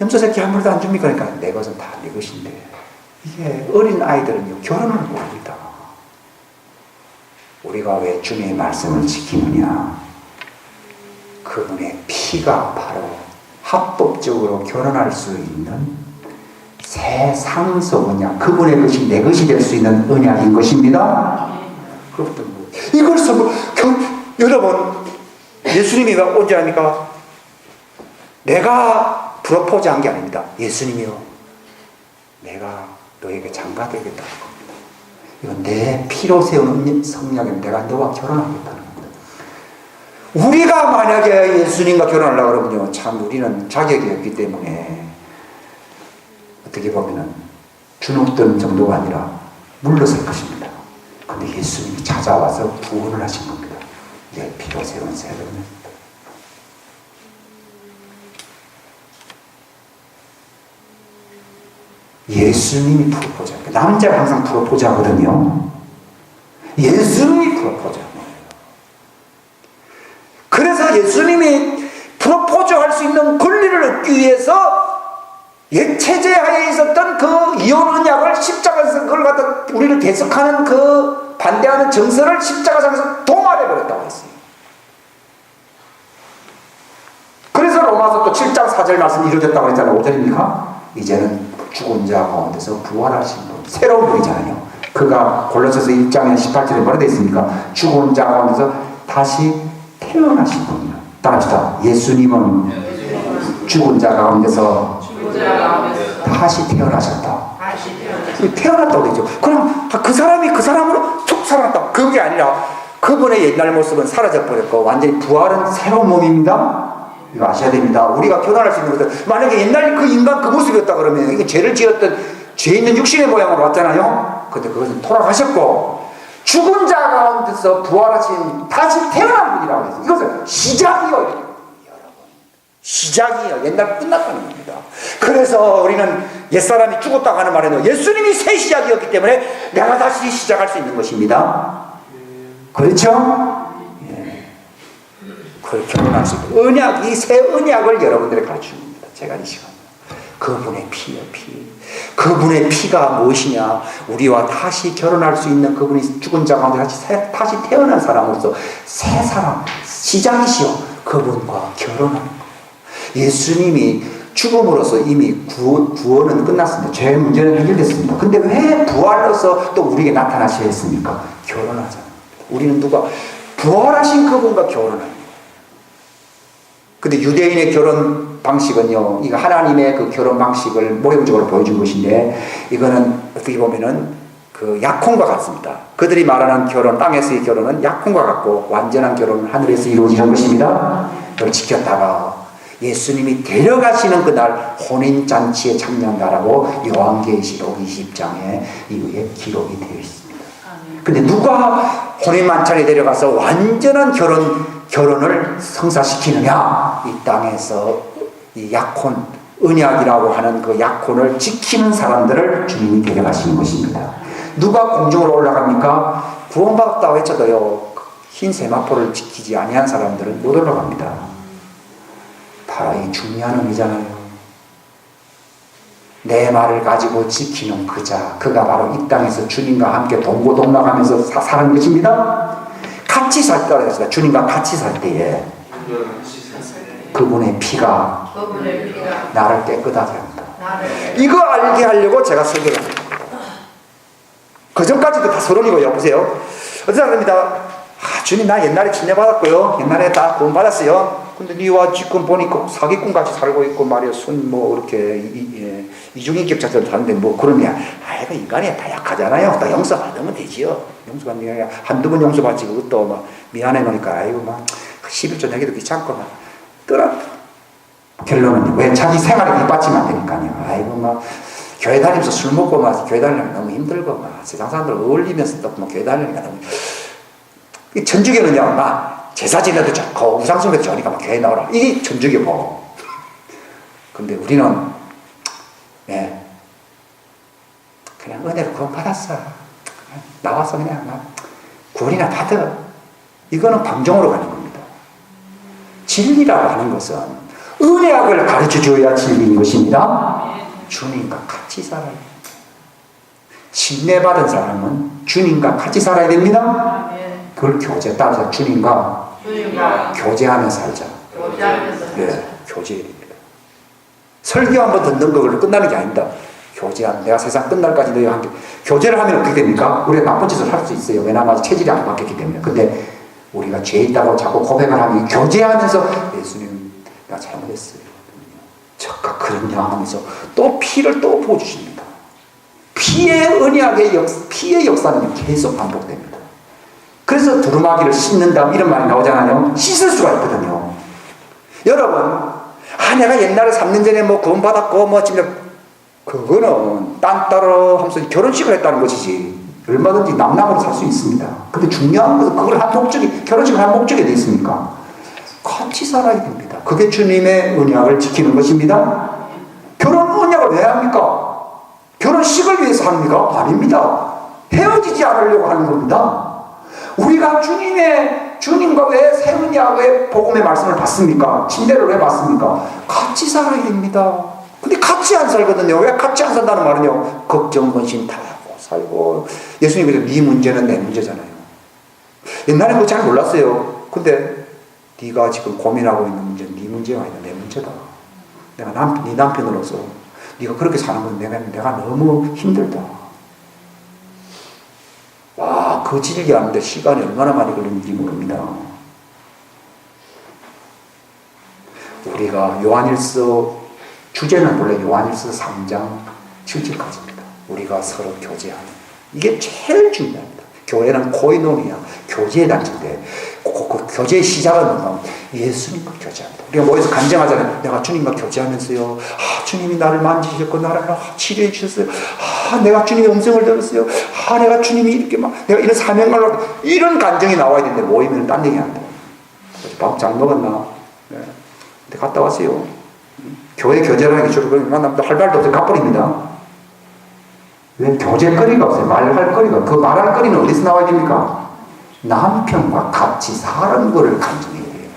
염소 새끼 한 물도 안 줍니까? 그러니까 내 것은 다 내 것인데, 이게 어린 아이들은요, 결혼을 모릅니다. 우리가 왜 주님의 말씀을 지키느냐? 그분의 피가 바로 합법적으로 결혼할 수 있는 새 상속 언약, 그분의 것이 내 것이 될 수 있는 언약인 것입니다. 그것도 뭐 이걸 여러분, 예수님이 언제 합니까? 내가 프로포즈한 게 아닙니다. 예수님이요, 내가 너에게 장가되겠다는 겁니다. 이건 내 피로 세우는 성약이면 내가 너와 결혼하겠다는 겁니다. 우리가 만약에 예수님과 결혼하려고 그러면요, 참 우리는 자격이 없기 때문에 어떻게 보면은 주눅든 정도가 아니라 물러설 것입니다. 근데 예수님이 찾아와서 구원을 하신 겁니다. 내 피로 세운 새 언약. 예수님이 프로포즈. 남자가 항상 프로포즈 하거든요. 예수님이 프로포즈 하는 거예요. 그래서 예수님이 프로포즈 할 수 있는 권리를 얻기 위해서 옛 체제 하에 있었던 그 이혼 언약을 십자가에서 그걸 갖다 우리를 대적하는 그 반대하는 정서를 십자가상에서 도말해 버렸다고 했어요. 그래서 로마서 또 7장 4절 말씀이 이루어졌다고 했잖아요. 5절입니까? 이제는 죽은 자 가운데서 부활하신 분, 새로운 분이잖아요. 그가 골로새서 1장에 18절에 뭐라 되어 있습니까? 죽은 자 가운데서 다시 태어나신 분이야. 따라합시다. 예수님은 죽은 자 가운데서 다시 태어나셨다. 태어났다고 되죠. 그럼 그 사람이 그 사람으로 툭 살아났다, 그게 아니라 그분의 옛날 모습은 사라져버렸고 완전히 부활은 새로운 몸입니다. 이거 아셔야 됩니다. 우리가 결혼할 수 있는 것은, 만약에 옛날 그 인간 그 모습이었다 그러면 이게 죄를 지었던 죄 있는 육신의 모양으로 왔잖아요. 근데 그것은 돌아가셨고 죽은 자 가운데서 부활하신 다시 태어난 분이라고 했어요. 이것은 시작이요, 여러분. 시작이요. 옛날 끝났다는 겁니다. 그래서 우리는 옛사람이 죽었다고 하는 말에는 예수님이 새 시작이었기 때문에 내가 다시 시작할 수 있는 것입니다. 그렇죠? 결혼할 수 있고, 언약, 이 새 언약을 여러분들에게 가르치는 겁니다. 제가 이 시간에 그분의 피요, 피. 그분의 피가 무엇이냐? 우리와 다시 결혼할 수 있는, 그분이 죽은 자 가운데 다시 태어난 사람으로서 새 사람, 시작이시오. 그분과 결혼하는 거예요. 예수님이 죽음으로써 이미 구원은 끝났습니다. 죄의 문제는 해결됐습니다. 근데 왜 부활로서 또 우리에게 나타나셔야 했습니까? 결혼하잖아요. 우리는 누가 부활하신 그분과 결혼합니다. 근데 유대인의 결혼 방식은요, 이거 하나님의 그 결혼 방식을 모형적으로 보여준 것인데, 이거는 어떻게 보면은 그 약혼과 같습니다. 그들이 말하는 결혼, 땅에서의 결혼은 약혼과 같고, 완전한 결혼은 하늘에서 이루어지는 것입니다. 그걸 지켰다가 예수님이 데려가시는 그날 혼인잔치에 참여한다라고 요한계시록 20장에 이후에 기록이 되어 있습니다. 근데 누가 혼인만찬에 데려가서 완전한 결혼을 성사시키느냐? 이 땅에서 이 약혼, 언약이라고 하는 그 약혼을 지키는 사람들을 주님이 데려가시는 것입니다. 누가 공중으로 올라갑니까? 구원받았다고 해쳐도요, 흰 세마포를 지키지 아니한 사람들은 못 올라갑니다. 바로 이 중요한 의미잖아요. 내 말을 가지고 지키는 그자, 그가 바로 이 땅에서 주님과 함께 동고동락하면서 사는 것입니다. 같이 살 때라 했습니다. 주님과 같이 살 때에 그분의 피가 나를 깨끗하게 합니다. 이거 알게 하려고 제가 설교를 합니다. 그 전까지도 다 서론이고요. 보세요. 어떤 사람입니다. 주님, 나 옛날에 침례받았고요. 옛날에 다 구원 받았어요. 근데 니와 지금 보니까 사기꾼 같이 살고 있고 말이야. 이렇게 이중인격자처럼 사는데 그러냐. 이거 인간이 다 약하잖아요. 다 용서받으면 되지요. 용서받는 게 한두 번 용서받지 그것도 막 미안해 놓으니까 막 11조 내기도 귀찮고 막 떠나. 결론은 왜 자기 생활에 뒷받치면 안 되니까요. 막 교회 다니면서 술 먹고 막 교회 다니려면 너무 힘들고 막 세상 사람들 어울리면서 또 막 교회 다니니까 너무. 이 천주교는요, 막 제사 지내도 좋고 우상숭배도 좋으니까 막 교회 나오라. 이게 천주교고. 근데 우리는 그냥 은혜로 구원 받았어. 나와서 그냥 막 구원이나 받아. 이거는 방종으로 가는 겁니다. 진리라고 하는 것은 은혜학을 가르쳐줘야 진리인 것입니다. 주님과 같이 살아요. 침례받은 사람은 주님과 같이 살아야 됩니다. 그걸 따라서 주님과 교제하며 살자. 교제해야 됩니다. 설교 한번 듣는 거로 끝나는 게 아닙니다. 교제하면 내가 세상 끝날까지 너희와 함께 교제를 하면 어떻게 됩니까? 우리가 나쁜 짓을 할 수 있어요. 왜냐하면 아직 체질이 안 바뀌었기 때문에. 근데 우리가 죄 있다고 자꾸 고백을 하면 교제하면서 예수님 나 잘못했어요. 저가 그랬냐 하면서 또 피를 또 부어주십니다. 피의 언약의 피의 역사는 계속 반복됩니다. 그래서 두루마기를 씻는다 이런 말이 나오잖아요. 씻을 수가 있거든요. 여러분, 내가 옛날에 3년 전에 구원 받았고 지금 그거는 딴 따라 하면서 결혼식을 했다는 것이지 얼마든지 남남으로 살 수 있습니다. 근데 중요한 것은 그걸 한 목적이 결혼식을 한 목적이 되어 있습니까? 같이 살아야 됩니다. 그게 주님의 언약을 지키는 것입니다. 결혼 언약을 왜 합니까? 결혼식을 위해서 합니까? 아닙니다. 헤어지지 않으려고 하는 겁니다. 우리가 주님과 왜 새 언약의 복음의 말씀을 받습니까? 침례를 왜 받습니까? 같이 살아야 됩니다. 근데 같이 안 살거든요. 왜 같이 안 산다는 말은요? 걱정, 근심 다 하고 살고. 예수님이 그래서 네 문제는 내 문제잖아요. 옛날에 그거 잘 몰랐어요. 근데 네가 지금 고민하고 있는 문제는 네 문제가 아니라 내 문제다. 내가 네 남편으로서 네가 그렇게 사는 건 내가 너무 힘들다. 와, 그 진리하는데 시간이 얼마나 많이 걸리는지 모릅니다. 우리가 요한일서 주제는 원래 요한일서 3장 7절까지입니다. 우리가 서로 교제하는 이게 제일 중요합니다. 교회는 코이노니아, 교제의 단체인데 그 교제의 시작은 예수님과 교제합니다. 우리가 모여서 간증하잖아요. 내가 주님과 교제하면서요. 주님이 나를 만지셨고 나를 치료해 주셨어요. 내가 주님의 음성을 들었어요. 내가 주님이 이렇게 내가 이런 사명을 이런 간증이 나와야 되는데 모이면 딴 얘기 한다. 밥 잘 먹었나? 네. 근데 갔다 왔어요. 교회 교제를 하기 주로 만나면 할 말도 없어요. 가버립니다. 왜 교제거리가 없어요. 말할 거리가. 그 말할 거리는 어디서 나와야 됩니까? 남편과 같이 사는 거를 간증해야 돼요.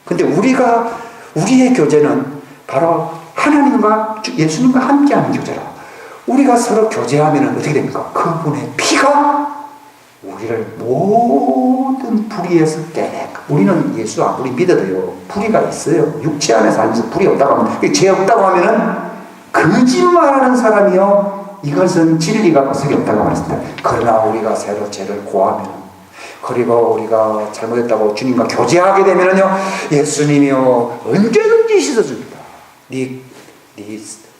근데 우리의 교제는 바로 하나님과 예수님과 함께하는 교제라. 우리가 서로 교제하면 어떻게 됩니까? 그분의 피가 우리 우리를 모든 불의에서 우리는 예수 아무리 믿어도요, 불의가 있어요. 육체 안에 살면서 불이 없다고 하면, 죄 없다고 하면은 거짓말하는 사람이요, 이것은 진리가 구석이 없다고 말했습니다. 그러나 우리가 새로 죄를 고하면, 그리고 우리가 잘못했다고 주님과 교제하게 되면요, 예수님이요 언제든지 씻어줍니다. 네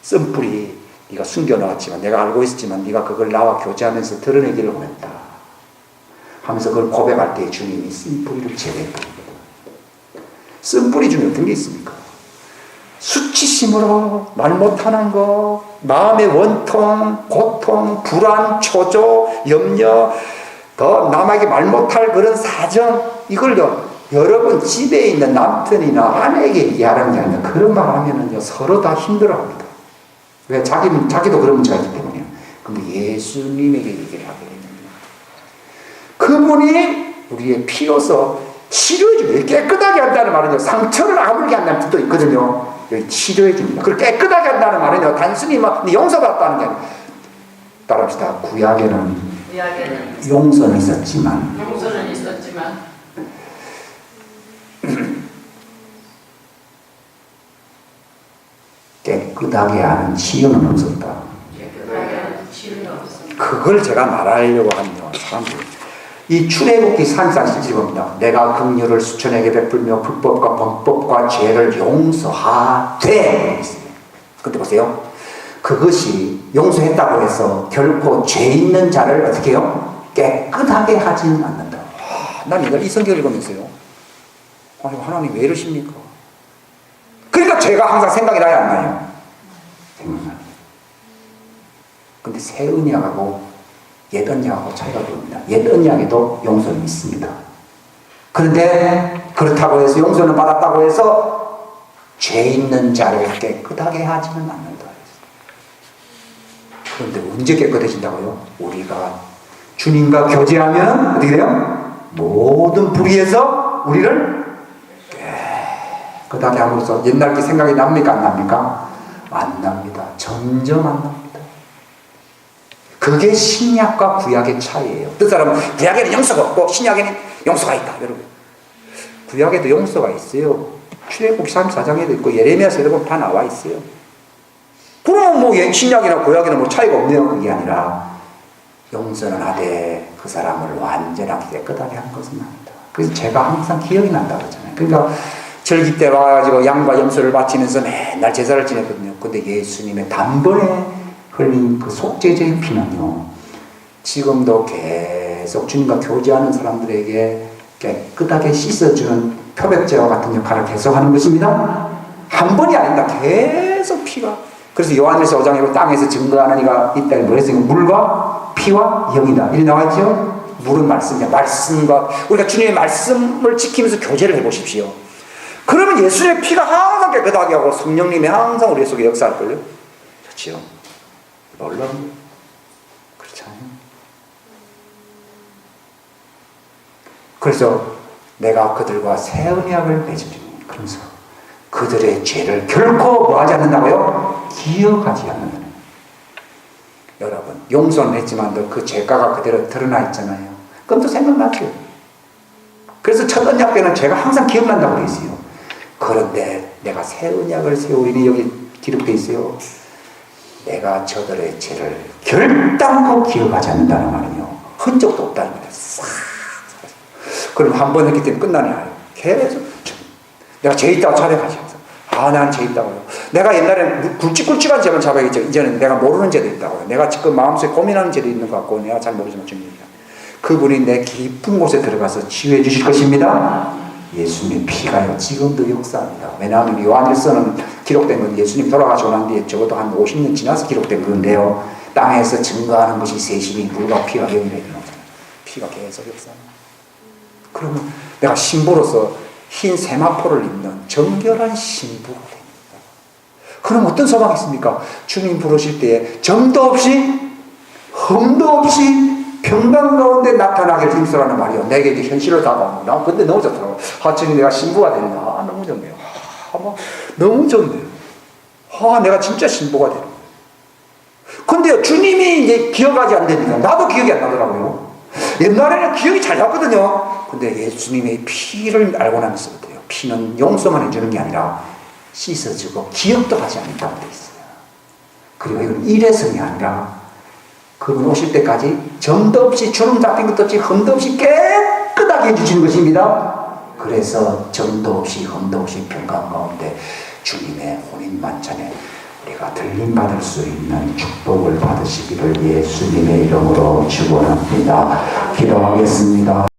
쓴뿌리 네가 숨겨놓았지만, 내가 알고 있었지만 네가 그걸 나와 교제하면서 드러내기를 원했다 하면서 그걸 고백할 때 주님이 쓴뿌리를 제거했다. 쓴뿌리 중에 어떤 게 있습니까? 수치심으로 말 못하는 거, 마음의 원통, 고통, 불안, 초조, 염려, 더 남에게 말 못할 그런 사정, 이걸요 여러분 집에 있는 남편이나 아내에게 얘기하는 게 아니라 그런 말 하면은요 서로 다 힘들어합니다. 왜? 자기도 그런 문제가 있기 때문이에요. 근데 예수님에게 얘기를 하게 됩니다. 그분이 우리의 피로서 치료해줍니다. 깨끗하게 한다는 말은요, 상처를 아물게 한다는 뜻도 있거든요. 여기 치료해줍니다. 그걸 깨끗하게 한다는 말은요, 단순히 막 용서받았다는 게 아니라, 따라합시다. 구약에는 용서는 있었지만 깨끗하게 하는 치유는 없었다. 그걸 제가 말하려고 하면 사람들이 이 출애굽기 34장 17절 봅니다. 내가 긍휼을 수천에게 베풀며 불법과 범법과 죄를 용서하되. 근데 보세요. 그것이 용서했다고 해서 결코 죄 있는 자를 어떻게 해요? 깨끗하게 하지는 않는다. 난 이걸 이 성경을 읽으면서요, 아니 하나님 왜 이러십니까? 그러니까 죄가 항상 생각이 나야 안 나요? 생각나요. 근데 새 언약하고 옛 언약하고 차이가 보입니다. 옛 언약에도 용서는 있습니다. 그런데 그렇다고 해서 용서는 받았다고 해서 죄 있는 자를 깨끗하게 하지는 않는다. 그런데 언제 깨끗해진다고요? 우리가 주님과 교제하면 어떻게 돼요? 모든 불의에서 우리를 깨끗하게 함으로써 옛날 게 생각이 납니까? 안 납니까? 안 납니다. 점점 안 납니다. 그게 신약과 구약의 차이예요. 그 사람은 구약에는 용서가 없고 신약에는 용서가 있다. 여러분, 구약에도 용서가 있어요. 출애굽기 34장에도 있고 예레미야서에도 보면 다 나와 있어요. 그럼 뭐 신약이나 구약이나 뭐 차이가 없네요. 그게 아니라 용서는 하되 그 사람을 완전하게 깨끗하게 한 것은 아니다. 그래서 제가 항상 기억이 난다고 그러잖아요. 그러니까 절기 때 와가지고 양과 염소를 바치면서 맨날 제사를 지냈거든요. 근데 예수님의 단번에 흘린 그 속죄제의 피는요, 지금도 계속 주님과 교제하는 사람들에게 깨끗하게 씻어주는 표백제와 같은 역할을 계속 하는 것입니다. 한 번이 아닙니다. 계속 피가. 그래서 요한일서 5장에 땅에서 증거하는 이가 있다. 그랬으니 물과 피와 영이다. 이렇게 나와있죠? 물은 말씀이야. 말씀과 우리가 주님의 말씀을 지키면서 교제를 해보십시오. 그러면 예수님의 피가 항상 깨끗하게 하고 성령님이 항상 우리 속에 역사할걸요? 그렇지요? 놀라운 그렇잖아요. 그래서 내가 그들과 새 언약을 맺으리니, 그러면서 그들의 죄를 결코 뭐 하지 않는다고요? 기억하지 않는다. 여러분, 용서는 했지만 그 죄가가 그대로 드러나 있잖아요. 그럼 또 생각나죠. 그래서 첫 언약 때는 죄가 항상 기억난다고 되어 있어요. 그런데 내가 새 언약을 세우니 여기 기록되어 있어요. 내가 저들의 죄를 결단코 기억하지 않는다는 말은요, 흔적도 없다는 거예요. 싹. 그럼 한 번 했기 때문에 끝나냐? 계속 내가 죄 있다고 자백하지. 난 죄 있다고요. 내가 옛날에는 굵직굵직한 죄만 자백했죠. 이제는 내가 모르는 죄도 있다고요. 내가 지금 마음속에 고민하는 죄도 있는 것 같고 내가 잘 모르지만 주님입니다. 그분이 내 깊은 곳에 들어가서 치유해 주실 것입니다. 예수님의 피가요 지금도 역사합니다. 왜냐하면 요한일서는 기록된 건 예수님 돌아가시고 난 뒤에 적어도 한 50년 지나서 기록된 건데요, 땅에서 증거하는 것이 세심히 물과 피가 영이라 일어나잖아요. 피가 계속 역사합니다. 그러면 내가 신부로서 흰 세마포를 입는 정결한 신부가 됩니다. 그럼 어떤 소망이 있습니까? 주님 부르실 때에 점도 없이 흠도 없이 평강 가운데 나타나길 힘쓰라는 말이요. 내게 이제 현실로 다가옵니다. 난 근데 너무 좋더라고요. 주님 내가 신부가 된다. 너무 좋네요. 너무 좋네요. 내가 진짜 신부가 되는 거예요. 근데요, 주님이 이제 기억하지 않습니다. 나도 기억이 안 나더라고요. 옛날에는 기억이 잘 났거든요. 근데 예수님의 피를 알고 나면서부터요. 피는 용서만 해주는 게 아니라 씻어주고 기억도 하지 않는다고 되어 있어요. 그리고 이건 일회성이 아니라 그분 오실 때까지 점도 없이 주름 잡힌 것도 없이 흠도 없이 깨끗하게 해주시는 것입니다. 그래서 점도 없이 흠도 없이 평강 가운데 주님의 혼인 만찬에 우리가 들림받을 수 있는 축복을 받으시기를 예수님의 이름으로 축원합니다. 기도하겠습니다.